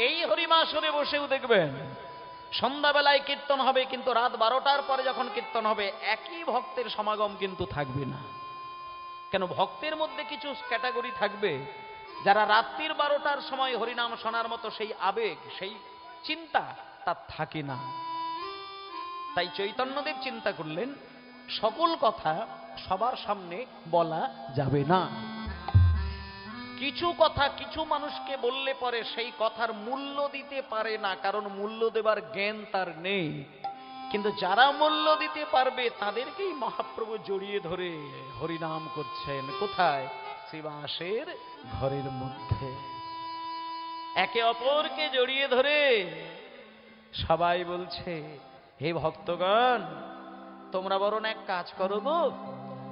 এই হরিমাসরে বসেও দেখবেন সন্ধ্যাবেলায় কীর্তন হবে, কিন্তু রাত 12টার পরে যখন কীর্তন হবে একই ভক্তের সমাগম কিন্তু থাকবে না। কেন? ভক্তের মধ্যে কিছু ক্যাটাগরি থাকবে যারা রাত্রির 12টার সময় হরিনাম শোনার মতো সেই আবেগ, সেই চিন্তা তার থাকে না। তাই চৈতন্যদেব চিন্তা করলেন, সকল কথা সবার সামনে বলা যাবে না। কিছু কথা কিছু মানুষকে বললে পরে সেই কথার মূল্য দিতে পারে না, কারণ মূল্য দেবার জ্ঞান তার নেই। কিন্তু যারা মূল্য দিতে পারবে তাদেরকেই মহাপ্রভু জড়িয়ে ধরে হরিনাম করছেন। কোথায়? শ্রীবাসের ঘরের মধ্যে একে অপরকে জড়িয়ে ধরে সবাই বলছে, হে ভক্তগণ, তোমরা বরং এক কাজ করো গো,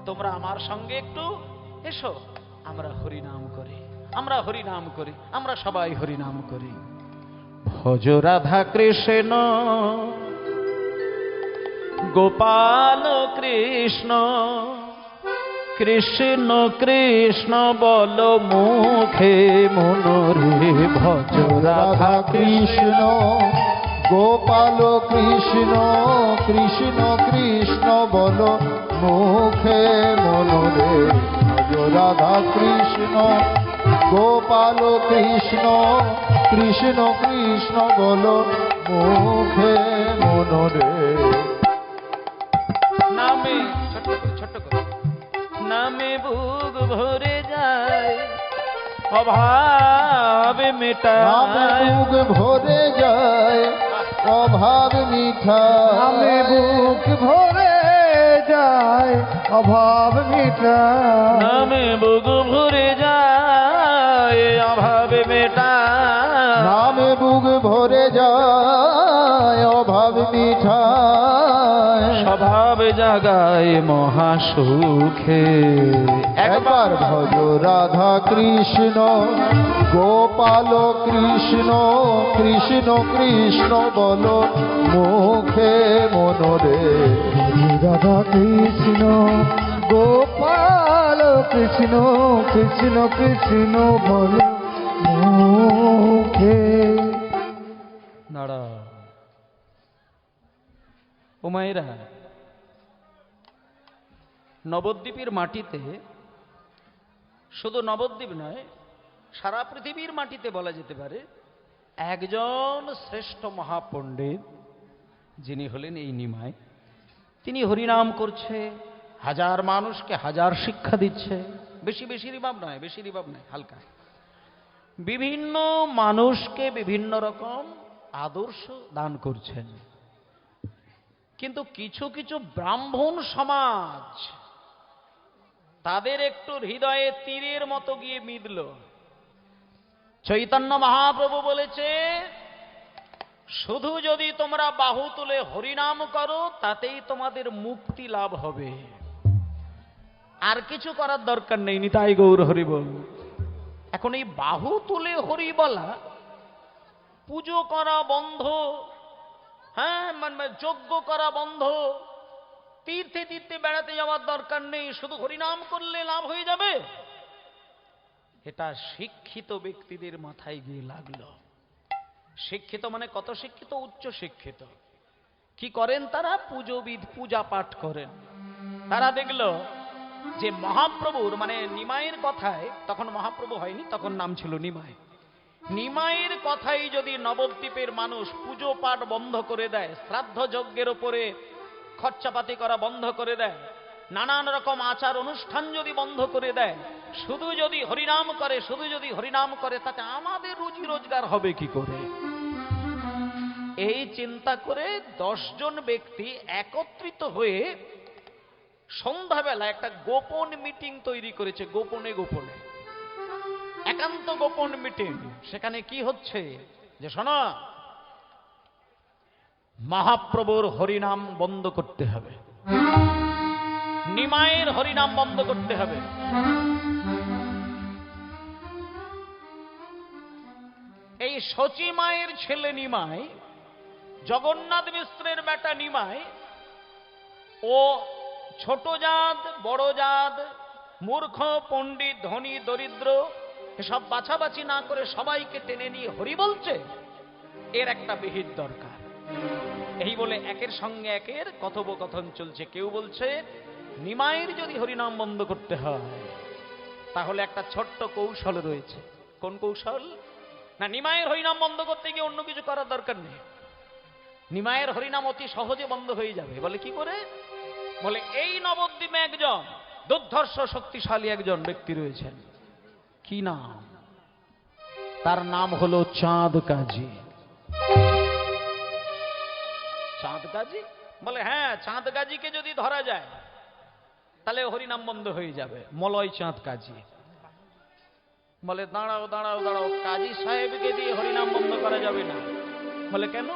তোমরা আমার সঙ্গে একটু এসো, আমরা হরিনাম করি, আমরা হরিনাম করি, আমরা সবাই হরিনাম করি। ভজ রাধা কৃষ্ণ গোপাল কৃষ্ণ, কৃষ্ণ কৃষ্ণ বল মুখে মনোরে। ভজ রাধা কৃষ্ণ গোপাল কৃষ্ণ, কৃষ্ণ কৃষ্ণ বল মুখে মনোরে। ভজ রাধা কৃষ্ণ গোপাল কৃষ্ণ, কৃষ্ণ কৃষ্ণ বল মুখে মনোরে। নামে ছোট্ট করে ছোট্ট করে, নামে বুক ভরে যায় অভাব মেটায়, নামে বুক ভরে যায় অভাব মিঠায়, নামে বুক ভরে যায় অভাব মিটায়, নামে বুক ভরে যায় অভাব মেটায়, নামে বুক ভরে যায় অভাব মিঠায়। জাগায় মহাসুখে। একবার ভজ রাধা কৃষ্ণ গোপাল কৃষ্ণ কৃষ্ণ কৃষ্ণ বলো মুখে মনরে। রাধা কৃষ্ণ গোপাল কৃষ্ণ কৃষ্ণ কৃষ্ণ বল মুখে। নাড়া ও মায়েরা, নবদ্বীপের মাটিতে, শুধু নবদ্বীপ নয় সারা পৃথিবীর মাটিতে বলা যেতে পারে একজন শ্রেষ্ঠ মহাপণ্ডিত, যিনি হলেন এই নিমাই। তিনি হরিনাম করছে, হাজার মানুষকে হাজার শিক্ষা দিচ্ছে। বেশি বেশি রিবাব নয়, বেশি রিবাব নয়, হালকা। বিভিন্ন মানুষকে বিভিন্ন রকম আদর্শ দান করছেন। কিন্তু কিছু কিছু ব্রাহ্মণ সমাজ, তাদের একটু হৃদয়ে তীরের মতো গিয়ে মিদল। চৈতন্য মহাপ্রভু বলেছে, শুধু যদি তোমরা বাহু তুলে হরিনাম করো তাতেই তোমাদের মুক্তি লাভ হবে, আর কিছু করার দরকার নেই। নিতাই গৌর হরি বল। এখন এই বাহু তুলে হরি বলা, পুজো করা বন্ধ, হ্যাঁ মানে যজ্ঞ করা বন্ধ, তীর্থে তীর্থে বেড়াতে যাওয়ার দরকার নেই, শুধু হরিনাম করলে লাভ হয়ে যাবে, এটা শিক্ষিত ব্যক্তিদের মাথায় গিয়ে লাগলো। শিক্ষিত মানে কত শিক্ষিত? উচ্চ শিক্ষিত। কি করেন তারা? পুজোবিদ, পূজা পাঠ করেন। তারা দেখলো যে মহাপ্রভুর মানে নিমাইয়ের কথায়, তখন মহাপ্রভু হয়নি, তখন নাম ছিল নিমাই। নিমাইয়ের কথাই যদি নবদ্বীপের মানুষ পুজো পাঠ বন্ধ করে দেয়, শ্রাদ্ধ যজ্ঞের ওপরে খরচাপাতি করা বন্ধ করে দেয়, নানান রকম আচার অনুষ্ঠান যদি বন্ধ করে দেয়, শুধু যদি হরিনাম করে, শুধু যদি হরিনাম করে, তাতে আমাদের রুজি রোজগার হবে কি করে? এই চিন্তা করে 10 জন ব্যক্তি একত্রিত হয়ে সন্ধ্যাবেলা একটা গোপন মিটিং তৈরি করেছে। গোপনে গোপনে, একান্ত গোপন মিটিং। সেখানে কি হচ্ছে যে, শোনো, মহাপ্রভুর হরিনাম বন্ধ করতে হবে, নিমাইয়ের হরিনাম বন্ধ করতে হবে। এই শচী মায়ের ছেলে নিমাই, জগন্নাথ মিশ্রের বেটা নিমাই, ও ছোট জাত বড় জাত, মূর্খ পণ্ডিত ধনী দরিদ্র এসব বাছাবাছি না করে সবাইকে টেনে নিয়ে হরি বলছে। এর একটা বিহিত দরকার। এই বলে একের সঙ্গে একের কথোপকথন চলছে। কেউ বলছে নিমাইয়ের যদি হরিনাম বন্ধ করতে হয় তাহলে একটা ছোট্ট কৌশল রয়েছে। কোন কৌশল? না, নিমাইয়ের হরিনাম বন্ধ করতে গিয়ে অন্য কিছু করার দরকার নেই, নিমাইয়ের হরিনাম অতি সহজে বন্ধ হয়ে যাবে। বলে কি করে? বলে এই নবদ্বীপে একজন দুর্ধর্ষ শক্তিশালী একজন ব্যক্তি রয়েছেন। কি নাম? তার নাম হলো চাঁদ কাজী। চাঁদ কাজী? বলে হ্যাঁ, চাঁদ কাজীকে যদি ধরা যায় তাহলে হরিনাম বন্ধ হয়ে যাবে। মলয় চাঁদ কাজী। বলে দাঁড়াও দাঁড়াও দাঁড়াও, কাজী সাহেবকে দিয়ে হরিনাম বন্ধ করা যাবে না। বলে কেন?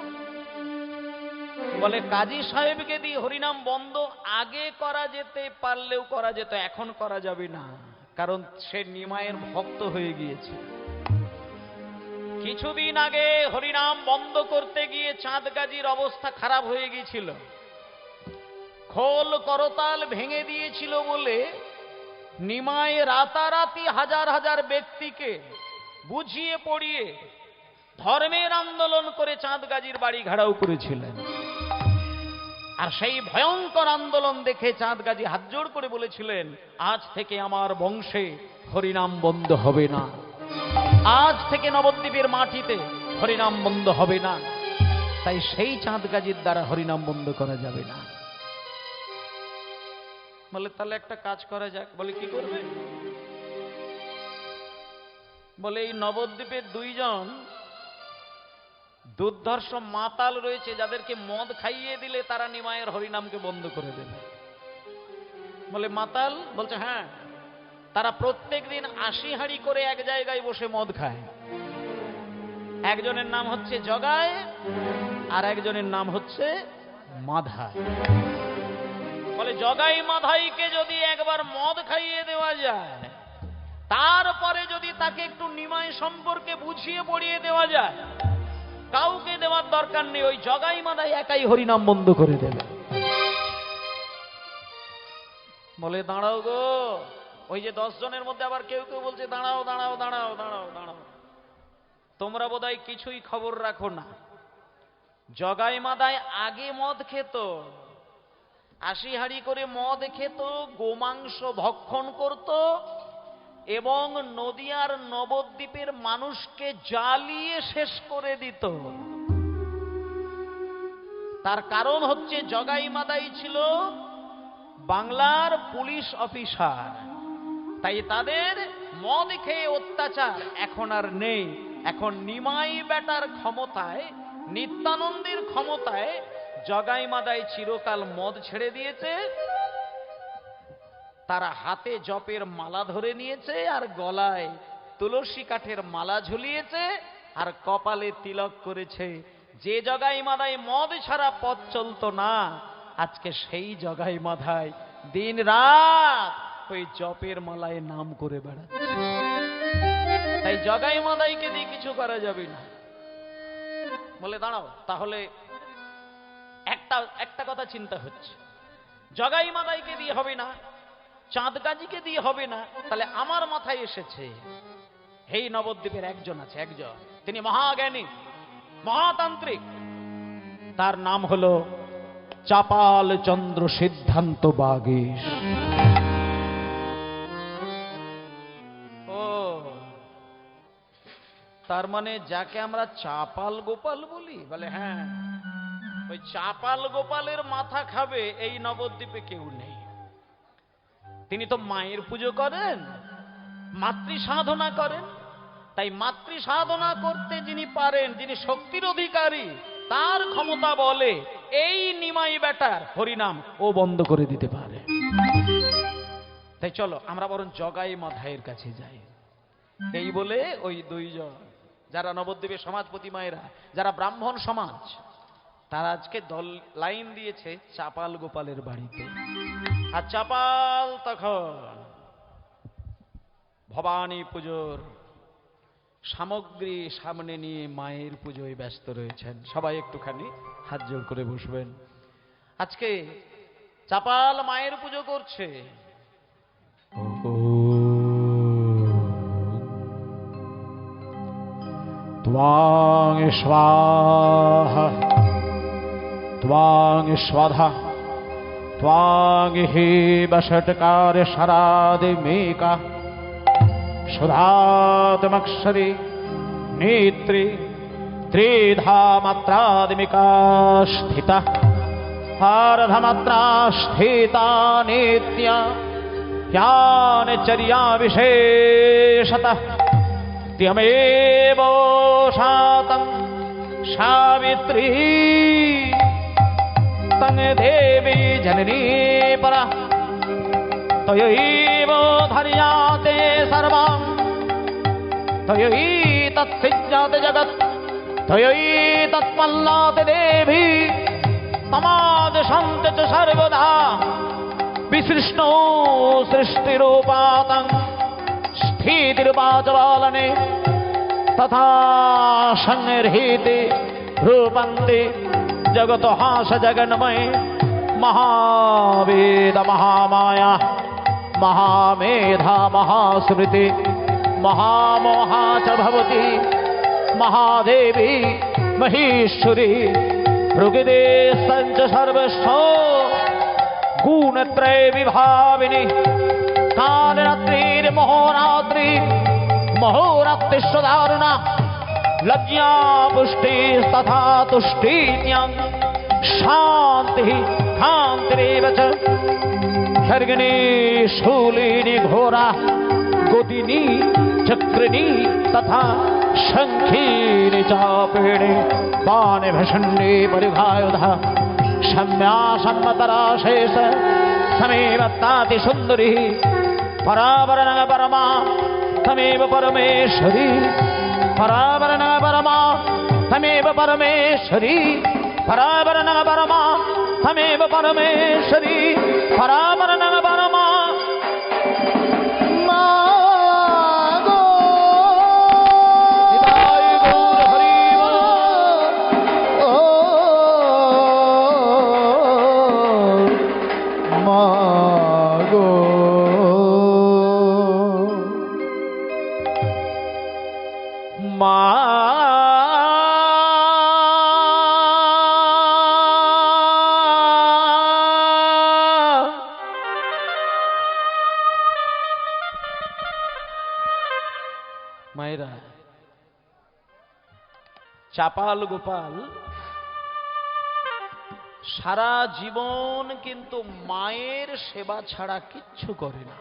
বলে কাজী সাহেবকে দিয়ে হরিনাম বন্ধ আগে করা যেতে পারলেও করা যেত, এখন করা যাবে না, কারণ সে নিমাইয়ের ভক্ত হয়ে গিয়েছে। কিছুদিন আগে হরিনাম বন্ধ করতে গিয়ে চাঁদ কাজীর অবস্থা খারাপ হয়ে গিয়েছিল। খোল করতাল ভেঙে দিয়েছিল বলে নিমাই রাতারাতি হাজার হাজার ব্যক্তিকে বুঝিয়ে পড়িয়ে ধর্মের আন্দোলন করে চাঁদ কাজীর বাড়ি ঘেরাও করেছিলেন। আর সেই ভয়ঙ্কর আন্দোলন দেখে চাঁদ কাজী হাত জোড় করে বলেছিলেন, আজ থেকে আমার বংশে হরিনাম বন্ধ হবে না, আজ থেকে নবদ্বীপের মাটিতে হরিনাম বন্ধ হবে না। তাই সেই চাঁদ কাজীর দ্বারা হরিনাম বন্ধ করা যাবে না। বলে তাহলে একটা কাজ করা যাক। বলে কি করবে? বলে এই নবদ্বীপে 2 জন দুর্ধর্ষ মাতাল রয়েছে, যাদেরকে মদ খাইয়ে দিলে তারা নিমাইয়ের হরিনামকে বন্ধ করে দেবে। বলে মাতাল? বলছে হ্যাঁ। তারা প্রত্যেক দিন 80 হাঁড়ি করে এক জায়গায় বসে মদ খায়। একজনের নাম হচ্ছে জগায় আর একজনের নাম হচ্ছে মাধায়। বলে জগাই মাধাইকে যদি একবার মদ খাইয়ে দেওয়া যায়, তারপরে যদি তাকে একটু নিমাই সম্পর্কে বুঝিয়ে পড়িয়ে দেওয়া যায়, কাউকে দেওয়ার দরকার নেই, ওই জগাই মাধাই একাই হরিনাম বন্ধ করে দেবে। বলে দাঁড়াও গো, ওই যে 10 জনের মধ্যে আবার কেউ কেউ বলছে দাঁড়াও দাঁড়াও দাঁড়াও দাঁড়াও দাঁড়াও, তোমরা বোধহয় কিছুই খবর রাখো না। জগাই মাধাই আগে মদ খেত, 80 হাঁড়ি করে মদ খেত, গোমাংস ভক্ষণ করত এবং নদিয়ার নবদ্বীপের মানুষকে জ্বালিয়ে শেষ করে দিত। তার কারণ হচ্ছে জগাই মাধাই ছিল বাংলার পুলিশ অফিসার, তাই তাদের মদ খেয়ে অত্যাচার এখন আর নেই। এখন নিমাই বেটার ক্ষমতায়, নিত্যানন্দের ক্ষমতায় জগাই মাধাই চিরকাল মদ ছেড়ে দিয়েছে। তারা হাতে জপের মালা ধরে নিয়েছে আর গলায় তুলসী কাঠের মালা ঝুলিয়েছে আর কপালে তিলক করেছে। যে জগাই মাধাই মদ ছাড়া পথ চলতো না, আজকে সেই জগাই মাধাই দিন রাত ওই জপের মালায় নাম করে বেড়াচ্ছে। তাই জগাই মাধাইকে দিয়ে কিছু করা যাবে না। বলে দাঁড়াও, তাহলে একটা কথা চিন্তা হচ্ছে, জগাই মাধাইকে দিয়ে হবে না, চাঁদ গাজীকে দিয়ে হবে না, তাহলে আমার মাথায় এসেছে এই নবদ্বীপের একজন আছে, একজন, তিনি মহাজ্ঞানী মহাতান্ত্রিক, তার নাম হলো চাপাল চন্দ্র সিদ্ধান্ত বাগীশ। ও, তার মানে যাকে আমরা চাপাল গোপাল বলি? বলে হ্যাঁ, ওই চাপাল গোপালের মাথা খাবে এই নবদ্বীপে কেউ নেই। তিনি তো মায়ের পুজো করেন, মাতৃ সাধনা করেন, তাই মাতৃ সাধনা করতে যিনি পারেন, যিনি শক্তির অধিকারী, তার ক্ষমতা বলে এই নিমাই বেটার হরিনাম ও বন্ধ করে দিতে পারে। তাই চলো আমরা বরং জগাই মাধাইয়ের কাছে যাই। এই বলে ওই 2 জন যারা নবদ্বীপের সমাজপতি মায়েরা, যারা ব্রাহ্মণ সমাজ, তারা আজকে দল লাইন দিয়েছে চাপাল গোপালের বাড়িতে। আর চাপাল তখন ভবানী পুজোর সামগ্রী সামনে নিয়ে মায়ের পুজোয় ব্যস্ত রয়েছেন। সবাই একটুখানি হাত জোড় করে বসবেন। আজকে চাপাল মায়ের পুজো করছে। ত্বাং স্বাহা ত্বাং স্বাধা ত্বাং হি বষটকার শরাদি মেকা সুধাতমক্ষরে নেত্রে ত্রিধা মাত্রাদিমিকা স্থিতা হারধমাত্রা স্থিতা নিত্যা জ্ঞানচর্যা বিশেষতঃ त्यमेव शातं सावित्री तं देवी जननी परा तयैव धर्याते सर्वं तयैतत्सिज्यते जगत् तयैतत्पल्लाते देवी तमादशन्ते च सर्वदा विसृष्णो सृष्टिरूपातं स्थितिर्वाचवालने तथा संहृते रूपन्ते जगतो हास जगन्मय महावेद महामाया महामेधा महाश्रुति महामोहा च भवति महादेवी महेश्वरी प्रकृते सञ्च सर्वस्व गुणत्रय विभाविनी कालरात्रिर्महोरात्रि महोरात्रिश्वदारुणा लज्जा पुष्टिस्तथा तुष्टिज्ञां शान्तिः कान्तिरेव च खर्गिणी शूलिनी घोरा गोदिनी चक्रिणी तथा शङ्खिनी चापेणे बाणे भषण्डे परिभायुधा शम्या सम्मतरा शेष समेव ताति सुन्दरी परावरण परमा तमेव परमेश्वरी परावरण परमा तमेव परमेश्वरी परावरण परमा তমেব পরমেশ্বরী পরাবরণং পরমা। মা গো নিতাই গৌর হরি বল। ও মা গো মা মায়েরা, চাপাল গোপাল সারা জীবন কিন্তু মায়ের সেবা ছাড়া কিচ্ছু করে না,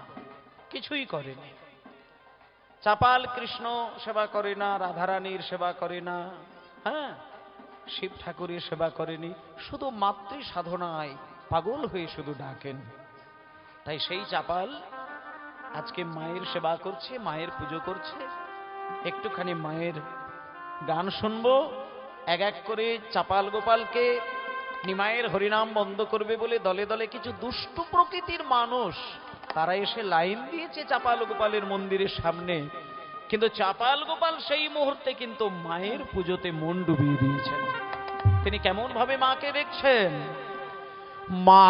কিছুই করেনি। চাপাল কৃষ্ণ সেবা করে না, রাধারানীর সেবা করে না, হ্যাঁ, শিব ঠাকুরের সেবা করেনি, শুধু মাতৃ সাধনায় পাগল হয়ে শুধু ডাকেন। তাই সেই চাপাল আজকে মায়ের সেবা করছে, মায়ের পুজো করছে। একটুখানি মায়ের গান শুনবো। এক এক করে চাপাল গোপালকে নিমায়ের হরিনাম বন্ধ করবে বলে দলে দলে কিছু দুষ্টু প্রকৃতির মানুষ তারা এসে লাইন দিয়েছে চাপাল গোপালের মন্দিরের সামনে, কিন্তু চাপাল গোপাল সেই মুহূর্তে কিন্তু মায়ের পুজোতে মন ডুবিয়ে দিয়েছেন। তিনি কেমন ভাবে মাকে দেখছেন? মা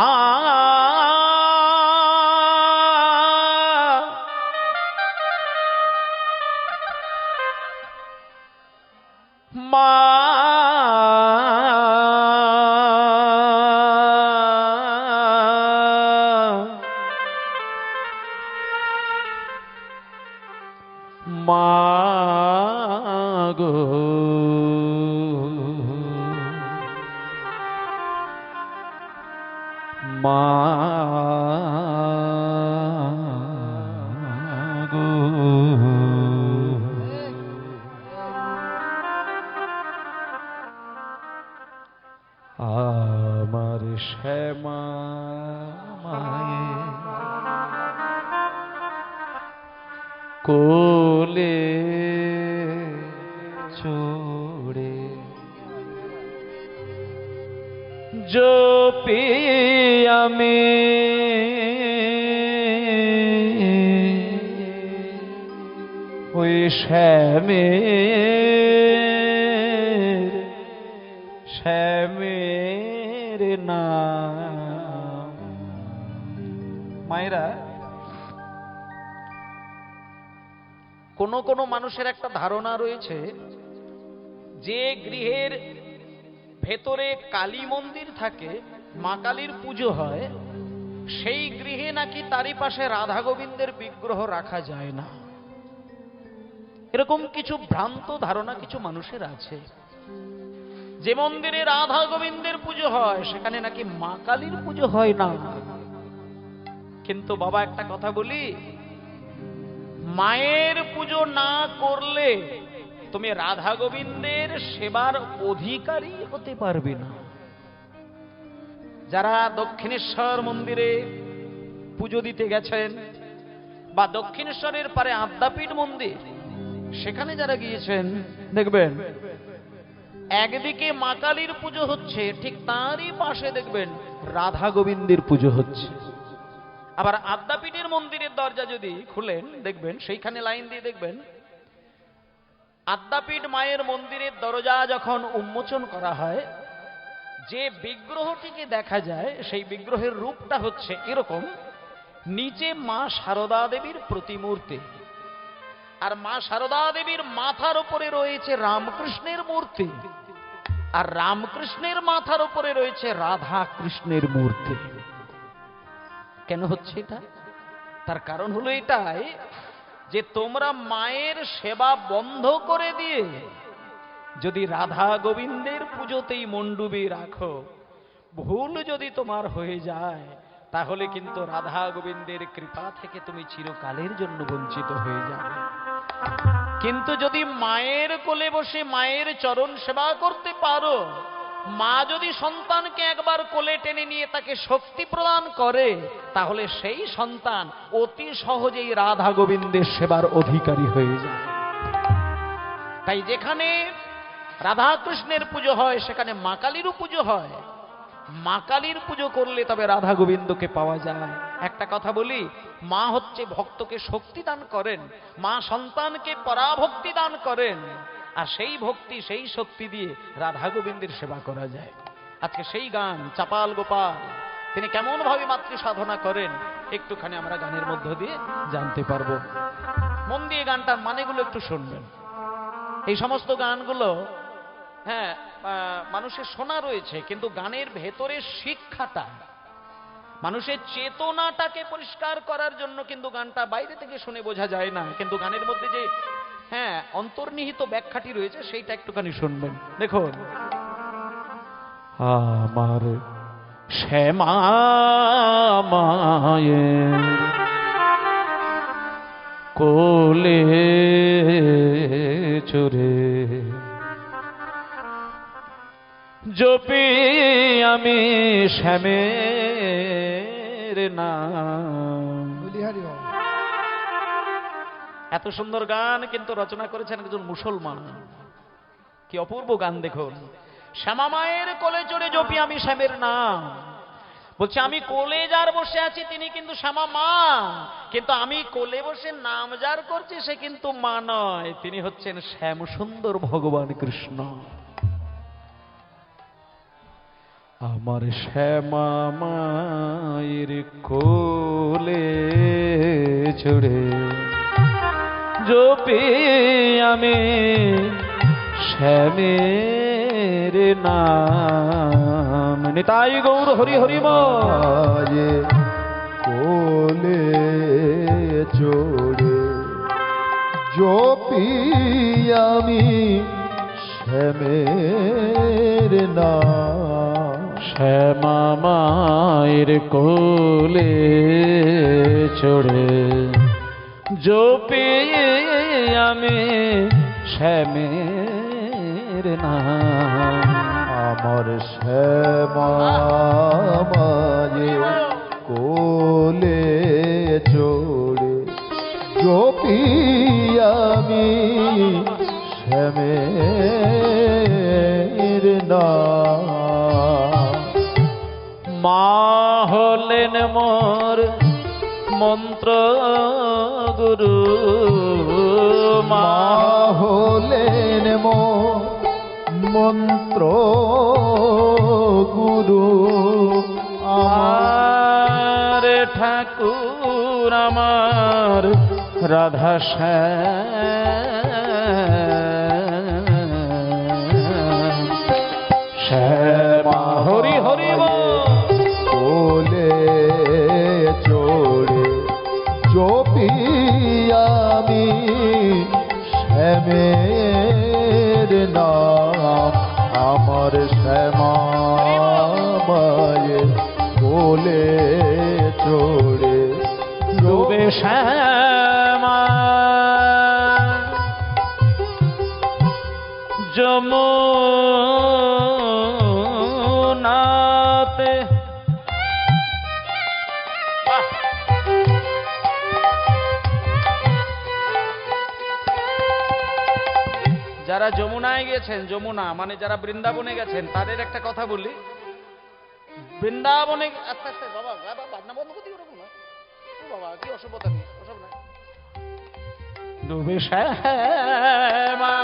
মা মা গো মা গো আমার শ্যামা মায়ে কোলে চড়ে জপি আমি ওই শ্যামের নাম। মায়েরা, কোন কোন মানুষের একটা ধারণা রয়েছে যে গৃহের ভেতরে কালী মন্দির থাকে, মা কালীর পুজো হয়, সেই গৃহে নাকি তারই পাশে রাধা গোবিন্দের বিগ্রহ রাখা যায় না। এরকম কিছু ভ্রান্ত ধারণা কিছু মানুষের আছে। যে মন্দিরে রাধা গোবিন্দের পুজো হয় সেখানে নাকি মা কালীর পুজো হয় না। কিন্তু বাবা একটা কথা বলি, মায়ের পুজো না করলে তুমি রাধা গোবিন্দের সেবার অধিকারী হতে পারবে না। যারা দক্ষিণেশ্বর মন্দিরে পুজো দিতে গেছেন বা দক্ষিণেশ্বরের পারে আদ্যাপীঠ মন্দির, সেখানে যারা গিয়েছেন দেখবেন একদিকে মা কালীর পুজো হচ্ছে, ঠিক তারই পাশে দেখবেন রাধা গোবিন্দের পুজো হচ্ছে। আবার আদ্যাপীঠের মন্দিরের দরজা যদি খুলেন দেখবেন সেইখানে লাইন দিয়ে দেখবেন আদ্যাপীঠ মায়ের মন্দিরের দরজা যখন উন্মোচন করা হয়, যে বিগ্রহটিকে দেখা যায় সেই বিগ্রহের রূপটা হচ্ছে এরকম, নিচে মা সারদা দেবীর প্রতিমূর্তি, আর মা সারদা দেবীর মাথার উপরে রয়েছে রামকৃষ্ণের মূর্তি, আর রামকৃষ্ণের মাথার উপরে রয়েছে রাধা কৃষ্ণের মূর্তি। কেন হচ্ছে এটা? তার কারণ হলো এটাই যে তোমরা মায়ের সেবা বন্ধ করে দিয়ে যদি রাধা গোবিন্দের পুজোতেই মন ডুবিয়ে রাখো, ভুল যদি তোমার হয়ে যায় তাহলে কিন্তু রাধা গোবিন্দের কৃপা থেকে তুমি চিরকালের জন্য বঞ্চিত হয়ে যাবে। কিন্তু যদি মায়ের কোলে বসে মায়ের চরণ সেবা করতে পারো, মা যদি সন্তানকে একবার কোলে টেনে নিয়ে তাকে শক্তি প্রদান করে, তাহলে সেই সন্তান অতি সহজেই রাধা গোবিন্দের সেবার অধিকারী হয়ে যায়। তাই যেখানে রাধা কৃষ্ণের পুজো হয় সেখানে মা কালীরও পুজো হয়। মা কালীর পুজো করলে তবে রাধা গোবিন্দকে পাওয়া যায়। একটা কথা বলি, মা হচ্ছে ভক্তকে শক্তি দান করেন, মা সন্তানকে পরাভক্তি দান করেন, আর সেই ভক্তি সেই শক্তি দিয়ে রাধা গোবিন্দের সেবা করা যায়। আজকে সেই গান চাপাল গোপাল তিনি কেমন ভাবে মাতৃ সাধনা করেন একটুখানি আমরা গানের মধ্য দিয়ে জানতে পারবো। মন দিয়ে গানটার মানেগুলো একটু শুনবেন। এই সমস্ত গানগুলো হ্যাঁ মানুষের শোনা রয়েছে, কিন্তু গানের ভেতরের শিক্ষাটা, মানুষের চেতনাটাকে পরিষ্কার করার জন্য কিন্তু গানটা বাইরে থেকে শুনে বোঝা যায় না, কিন্তু গানের মধ্যে যে হ্যাঁ অন্তর্নিহিত ব্যাখ্যাটি রয়েছে সেইটা একটুখানি শুনবেন। দেখুন, আমার শ্যামা মায়ের কোলে চড়ে জপি আমি শ্যামের নাম। এত সুন্দর গান কিন্তু রচনা করেছেন একজন মুসলমান। কি অপূর্ব গান দেখুন। শ্যামা মায়ের কোলে চড়ে জপি আমি শ্যামের নাম। বলছে আমি কোলে যার বসে আছি তিনি কিন্তু শ্যামা মা, কিন্তু আমি কোলে বসে নাম যার করছি সে কিন্তু মা নয়, তিনি হচ্ছেন শ্যাম সুন্দর ভগবান কৃষ্ণ। আমার শ্যামা মায়ের কোলে চড়ে জপি আমি শ্যামের নাম। নিতাই গৌর হরি হরি মায়ে কোলে চড়ে জপি আমি শ্যামের নাম। শ্যামা মায়ের কোলে চড়ে জপি আমি শ্যামের নাম। আমার শ্যামা মায়ে কোলে চড়ে জপি আমি শ্যামের নাম। মা হলেন মোর মন্ত্র গুরু, মা হলেন মোর মন্ত্র গুরু। আমার ঠাকুর আমার রাধা শ্যামা হরি হরি কোলে চড়ে জপি আমি শ্যামের নাম। আমার শ্যামা মায়ের কোলে চড়ে ডুবে শ্যামা যমুনাতে। যারা যমুনায় গেছেন, যমুনা মানে যারা বৃন্দাবনে গেছেন, তাদের একটা কথা বলি, বৃন্দাবনে আস্তে আস্তে বাবা বাবা বাজনা বন্ধ করতে ওরকম না বাবা, কি অসভ্যতা নেই, ওসব না। ডুবে শ্যামা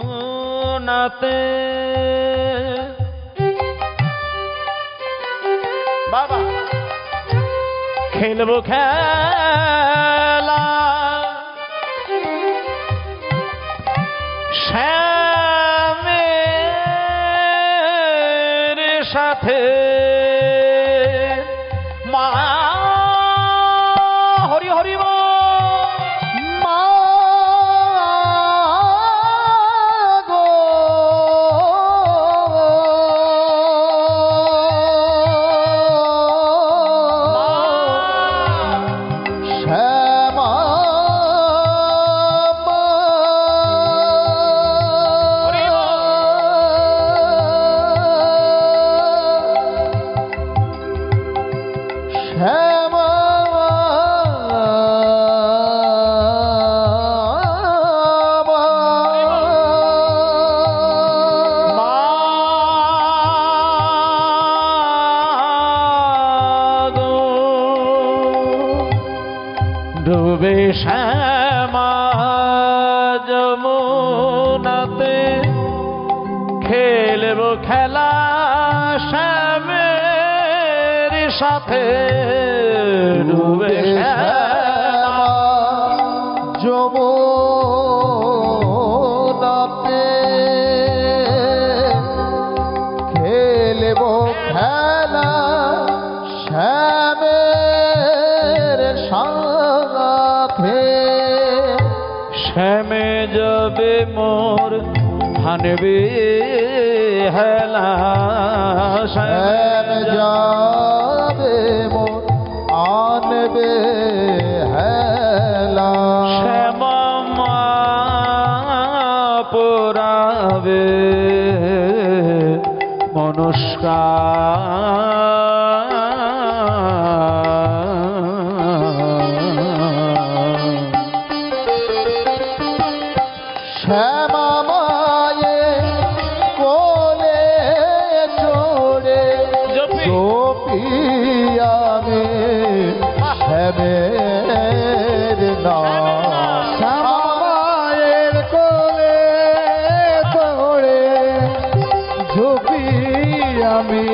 যমুনাতে বাবা খেলবো খেলা শ্যামের সাথে। মা হরি হরি মা গো শ্যামা ডুবে শ্যামা যমুনাতে খেলব খেলা শ্যামের সাথে ডুবে শ্যামা যমুনাতে খেলব খেলা শ্যামের সাথে শ্যামে যাবে মোর হানবে হেলা শ্যাম যাবে মোর আনবে হেলা শ্যামা পুরাবে মনস্কার শ্যামা মায়ে কোলে চড়ে জপি আমি শ্যামের নাম শ্যামা মায়ের কোলে চড়ে জপি আমি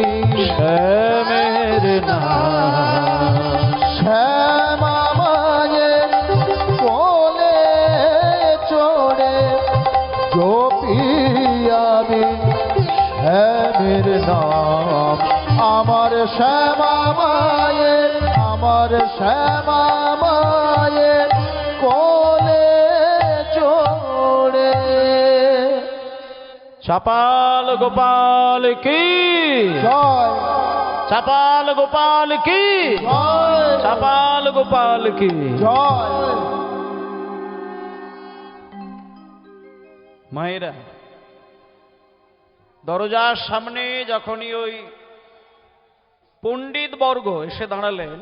শ্যামের নাম শ্যামা মায়ের কোলে চড়ে জপি আমি শ্যামের নাম আমার শ্যামা মায়ের কোলে চড়ে চাপাল গোপাল কি জয় চাপাল গোপাল কি জয় চাপাল গোপাল কি জয় মায়েরা দরজার সামনে যখনই ওই পণ্ডিত বর্গ এসে দাঁড়ালেন,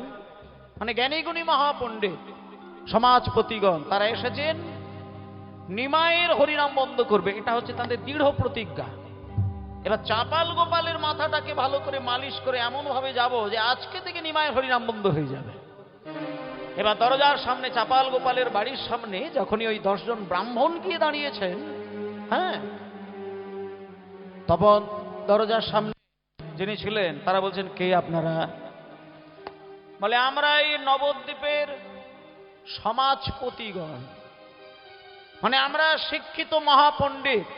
মানে জ্ঞানীগুণী মহাপণ্ডিত সমাজপতিগণ, তারা এসেছেন নিমাইয়ের হরিনাম বন্ধ করবে, এটা হচ্ছে তাদের দৃঢ় প্রতিজ্ঞা। এবার চাপাল গোপালের মাথাটাকে ভালো করে মালিশ করে এমন ভাবে যাব যে আজকে থেকে নিমাইয়ের হরিনাম বন্ধ হয়ে যাবে। এবার দরজার সামনে চাপাল গোপালের বাড়ির সামনে যখনই ওই 10 জন ব্রাহ্মণ গিয়ে দাঁড়িয়েছেন, হ্যাঁ, তখন দরজার সামনে যিনি ছিলেন তারা বলছেন, কে আপনারা? বলে, আমরা এই নবদ্বীপের সমাজপতিগণ, মানে আমরা শিক্ষিত মহাপণ্ডিত,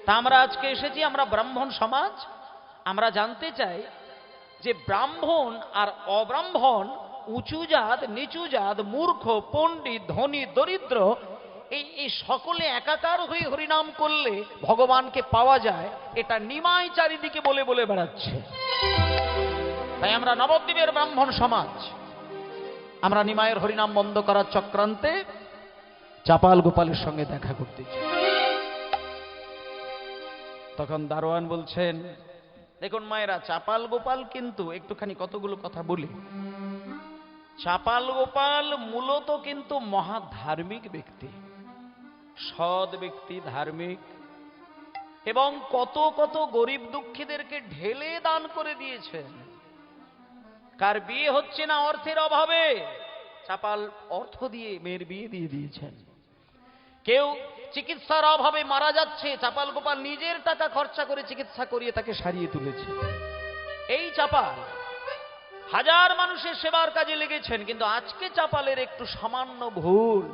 তা আমরা আজকে এসেছি, আমরা ব্রাহ্মণ সমাজ। আমরা জানতে চাই যে ব্রাহ্মণ আর অব্রাহ্মণ, উঁচু জাত নিচু জাত, মূর্খ পণ্ডিত ধনী দরিদ্র, এই সকলে একাকার হয়ে হরিনাম করলে ভগবানকে পাওয়া যায়, এটা নিমাই চারিদিকে বলে বলে বেড়াচ্ছে। তাই আমরা নবদ্বীপের ব্রাহ্মণ সমাজ, আমরা নিমাইয়ের হরিনাম বন্ধ করার চক্রান্তে চাপাল গোপালের সঙ্গে দেখা করতে চাই। তখন দারোয়ান বলছেন, দেখুন মায়েরা, চাপাল গোপাল কিন্তু একটুখানি কতগুলো কথা বলি। চাপাল গোপাল মূলত কিন্তু মহা ধার্মিক ব্যক্তি, সৎ ব্যক্তি, ধার্মিক, এবং কত কত গরিব দুঃখীদেরকে ঢেলে দান করে দিয়েছেন। কার বিয়ে হচ্ছে না অর্থের অভাবে, চাপাল অর্থ দিয়ে মেয়ের বিয়ে দিয়ে দিয়েছেন। কেউ চিকিৎসার অভাবে মারা যাচ্ছে, চাপাল গোপাল নিজের টাকা খরচা করে চিকিৎসা করিয়ে তাকে সারিয়ে তুলেছে। এই চাপাল হাজার মানুষের সেবার কাজে লেগেছেন, কিন্তু আজকে চাপালের একটু সামান্য ভুল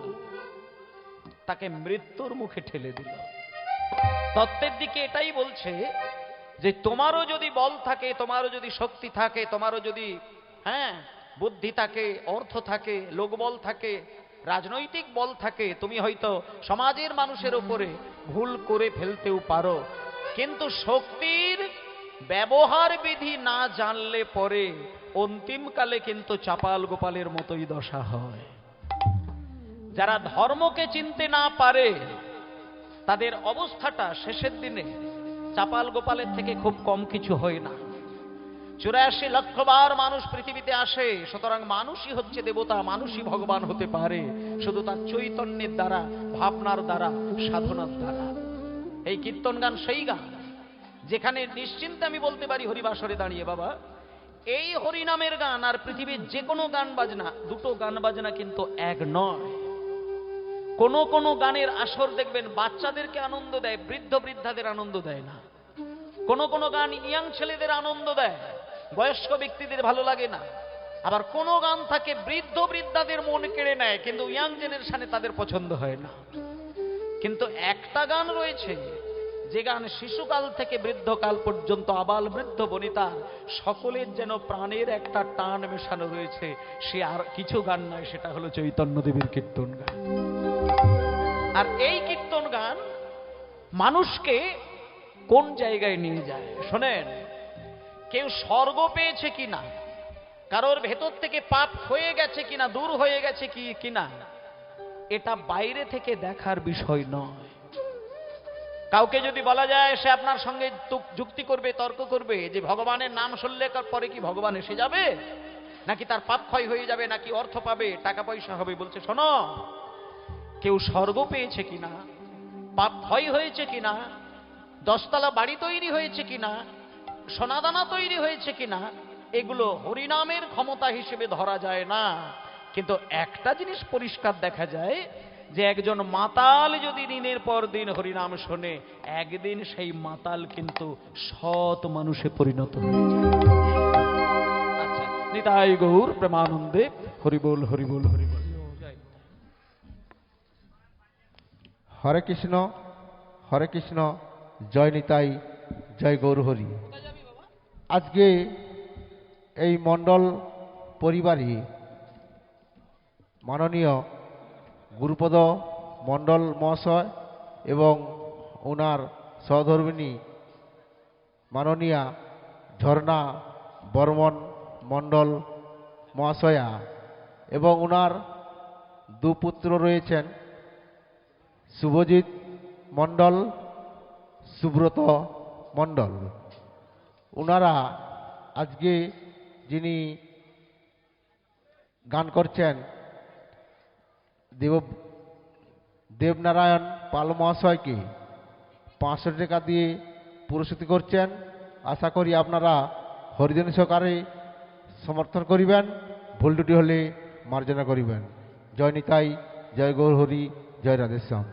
তাকে মৃত্যুর মুখে ঠেলে দিল। তত্ত্বের দিকে এটাই বলছে যে তোমারও যদি বল থাকে, তোমারও যদি শক্তি থাকে, তোমারও যদি বুদ্ধি থাকে, অর্থ থাকে, লোকবল থাকে, রাজনৈতিক বল থাকে, তুমি হয়তো সমাজের মানুষের উপরে ভুল করে ফেলতেও পারো, কিন্তু শক্তির ব্যবহার বিধি না জানলে পরে অন্তিমকালে কিন্তু চাপাল গোপালের মতোই দশা হয়। যারা ধর্মকে চিনতে না পারে তাদের অবস্থাটা শেষের দিনে চাপাল গোপালের থেকে খুব কম কিছু হয় না। 84 লক্ষ বার মানুষ পৃথিবীতে আসে, সুতরাং মানুষই হচ্ছে দেবতা, মানুষই ভগবান হতে পারে শুধু তার চৈতন্যের দ্বারা, ভাবনার দ্বারা, সাধনার দ্বারা। এই কীর্তন গান সেই গান যেখানে নিশ্চিন্তে আমি বলতে পারি হরিবাসরে দাঁড়িয়ে, বাবা এই হরিনামের গান আর পৃথিবীর যে কোনো গান বাজনা, দুটো গান বাজনা কিন্তু এক নয়। কোন কোন গানের আসর দেখবেন বাচ্চাদেরকে আনন্দ দেয়, বৃদ্ধ বৃদ্ধাদের আনন্দ দেয় না। কোন কোন গান ইয়াং ছেলেদের আনন্দ দেয়, বয়স্ক ব্যক্তিদের ভালো লাগে না। আবার কোন গান থাকে বৃদ্ধ বৃদ্ধাদের মন কেড়ে নেয়, কিন্তু ইয়াং জেনারেশনে তাদের পছন্দ হয় না। কিন্তু একটা গান রয়েছে যে গান শিশুকাল থেকে বৃদ্ধকাল পর্যন্ত আবাল বৃদ্ধ বনিতা সকলের যেন প্রাণের একটা টান মেশানো রয়েছে। সে আর কিছু গান নয়, সেটা হলো চৈতন্য দেবীর কীর্তন গান। আর এই কীর্তন গান মানুষকে কোন জায়গায় নিয়ে যায় শোনেন। কেউ স্বর্গ পেয়েছে কিনা, কারোর ভেতর থেকে পাপ হয়ে গেছে কিনা, দূর হয়ে গেছে কিনা, এটা বাইরে থেকে দেখার বিষয় নয়। কাউকে যদি বলা যায়, সে আপনার সঙ্গে যুক্তি করবে, তর্ক করবে যে ভগবানের নাম শুনলে পরে কি ভগবান এসে যাবে, নাকি তার পাপ ক্ষয় হয়ে যাবে, নাকি অর্থ পাবে, টাকা পয়সা হবে। বলছে শোনো, কেউ স্বর্গ পেয়েছে কিনা, পাপ ক্ষয় হয়েছে কিনা, 10 তলা বাড়ি তৈরি হয়েছে কিনা, সোনাদানা তৈরি হয়েছে কিনা, এগুলো হরিনামের ক্ষমতা হিসেবে ধরা যায় না। কিন্তু একটা জিনিস পরিষ্কার দেখা যায় যে একজন মাতাল যদি দিনের পর দিন হরিনাম শোনে, একদিন সেই মাতাল কিন্তু সৎ মানুষে পরিণত হয়ে যায়। আচ্ছা, নিতাই গৌর প্রেমানন্দে হরিবোল হরিবোল হরিবোল। হরে কৃষ্ণ, জয় নিতাই, জয় গৌর হরি। আজকে এই মণ্ডল পরিবারই মাননীয় গুরুপদ মণ্ডল মহাশয় এবং ওনার সহধর্মিণী মাননীয়া ঝর্ণা বর্মন মণ্ডল মহাশয়া এবং ওনার দুপুত্র রয়েছেন শুভজিৎ মণ্ডল, সুব্রত মণ্ডল। ওনারা আজকে যিনি গান করছেন দেবনারায়ণ পাল মহাশয়কে 500 টাকা দিয়ে পুরস্কৃত করছেন। আশা করি আপনারা হরিজন সহকারে সমর্থন করিবেন, ভুল ত্রুটি হলে মার্জনা করিবেন। জয় নিতাই, জয় গৌর হরি, জয় রাধেশ্যাম।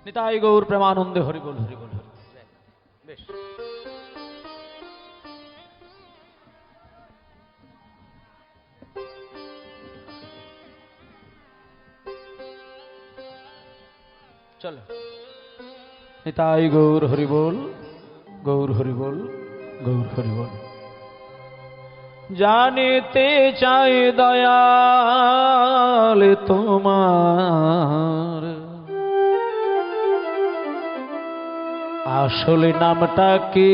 নিতাই গৌর প্রেমানন্দে হরিবোল হরিবোল হরি। বেশ, চলো। নিতাই গৌর হরিবোল, গৌর হরিবোল, গৌর হরিবোল। জানিতে চাই দয়াল তোমার আসলে নামটা কি?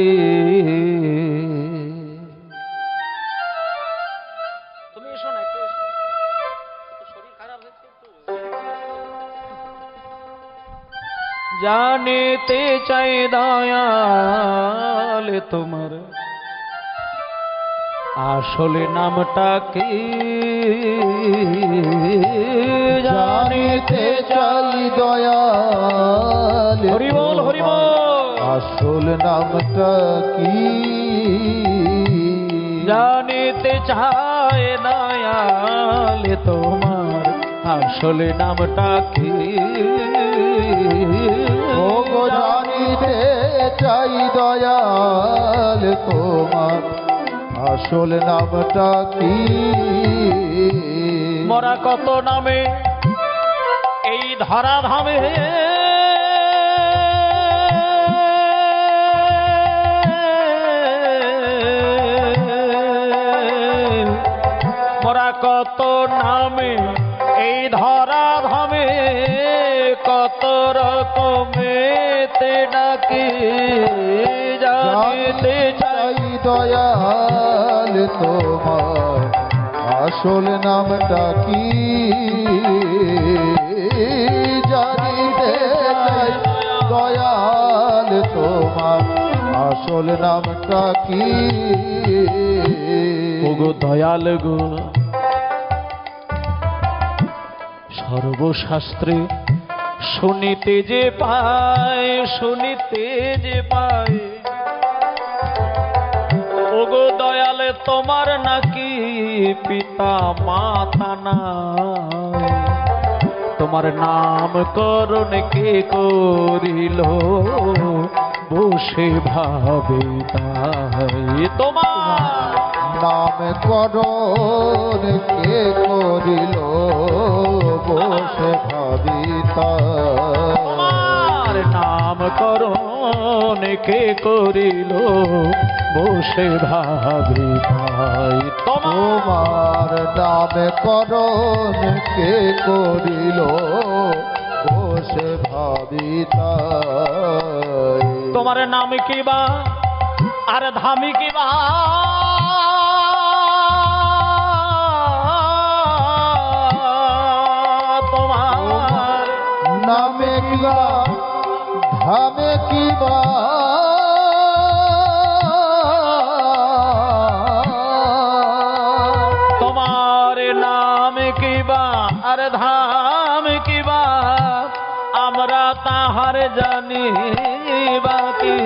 তুমি এসো না, একটু এসো, শরীর খারাপ হয়েছে একটু। জানিতে চাই দয়াল তোমার আসলে নামটা কি? জানিতে চাই দয়াল হরিবোল হরিবোল, আসল নামটা কি? জানিতে চায় দয়াল তোমার আসলে নামটা কি? ও গো জানিতে চাই দয়াল তোমার আসল নামটা কি? মরা কত নামে এই ধরা ধামে, মরা কত নামে এই ধরা ধামে, কত রকমেতে ডাকে। জানিতে চাই দয়াল তোমার আসল নামটা কি? জানিতে চাই দয়াল তোমার আসল নামটা কি? ওগো দয়াল গো, সর্বশাস্ত্রে শুনিতে যে পায়, শুনিতে যে পায়, ওগো দয়ালে তোমার নাকি পিতা মাতা নাই, তোমার নাম করণ কে করিল বসে ভাবে তাই, তোমার নাম করণ কে করিল বসে ভাবিতা? তোমার নাম করণ কে করিল বসে ভাবি ভাই, তোমার নাম করণ কে করিল বসে ভাবিতা? তোমার নাম কি বা আর ধামি কি বা, তোমার নামে কিবা ধামে কিবা, তোমার নাম কি বা আর ধাম কি বা, আমরা তাহার জানি বাকি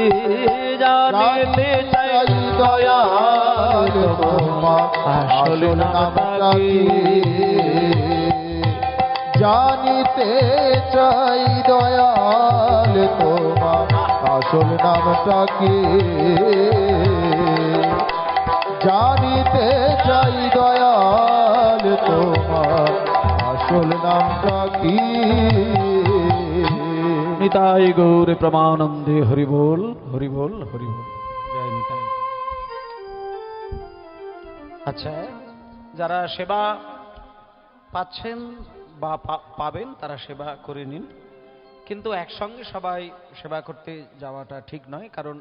জানিতে চাই দয়াল তোমার আসল নামটা কি? জানিতে চাই দয়াল তোমার আসল নামটা কি? জানিতে চাই দয়াল তোমার আসল নামটা কি? নিতাই গৌর প্রমানন্দে হরি বল হরি বল হরি বল, জয় নিতাই। আচ্ছা, যারা সেবা পাচ্ছেন বা পাবেন তারা সেবা করে নিন, কিন্তু একসঙ্গে সবাই সেবা করতে যাওয়াটা ঠিক নয়, কারণ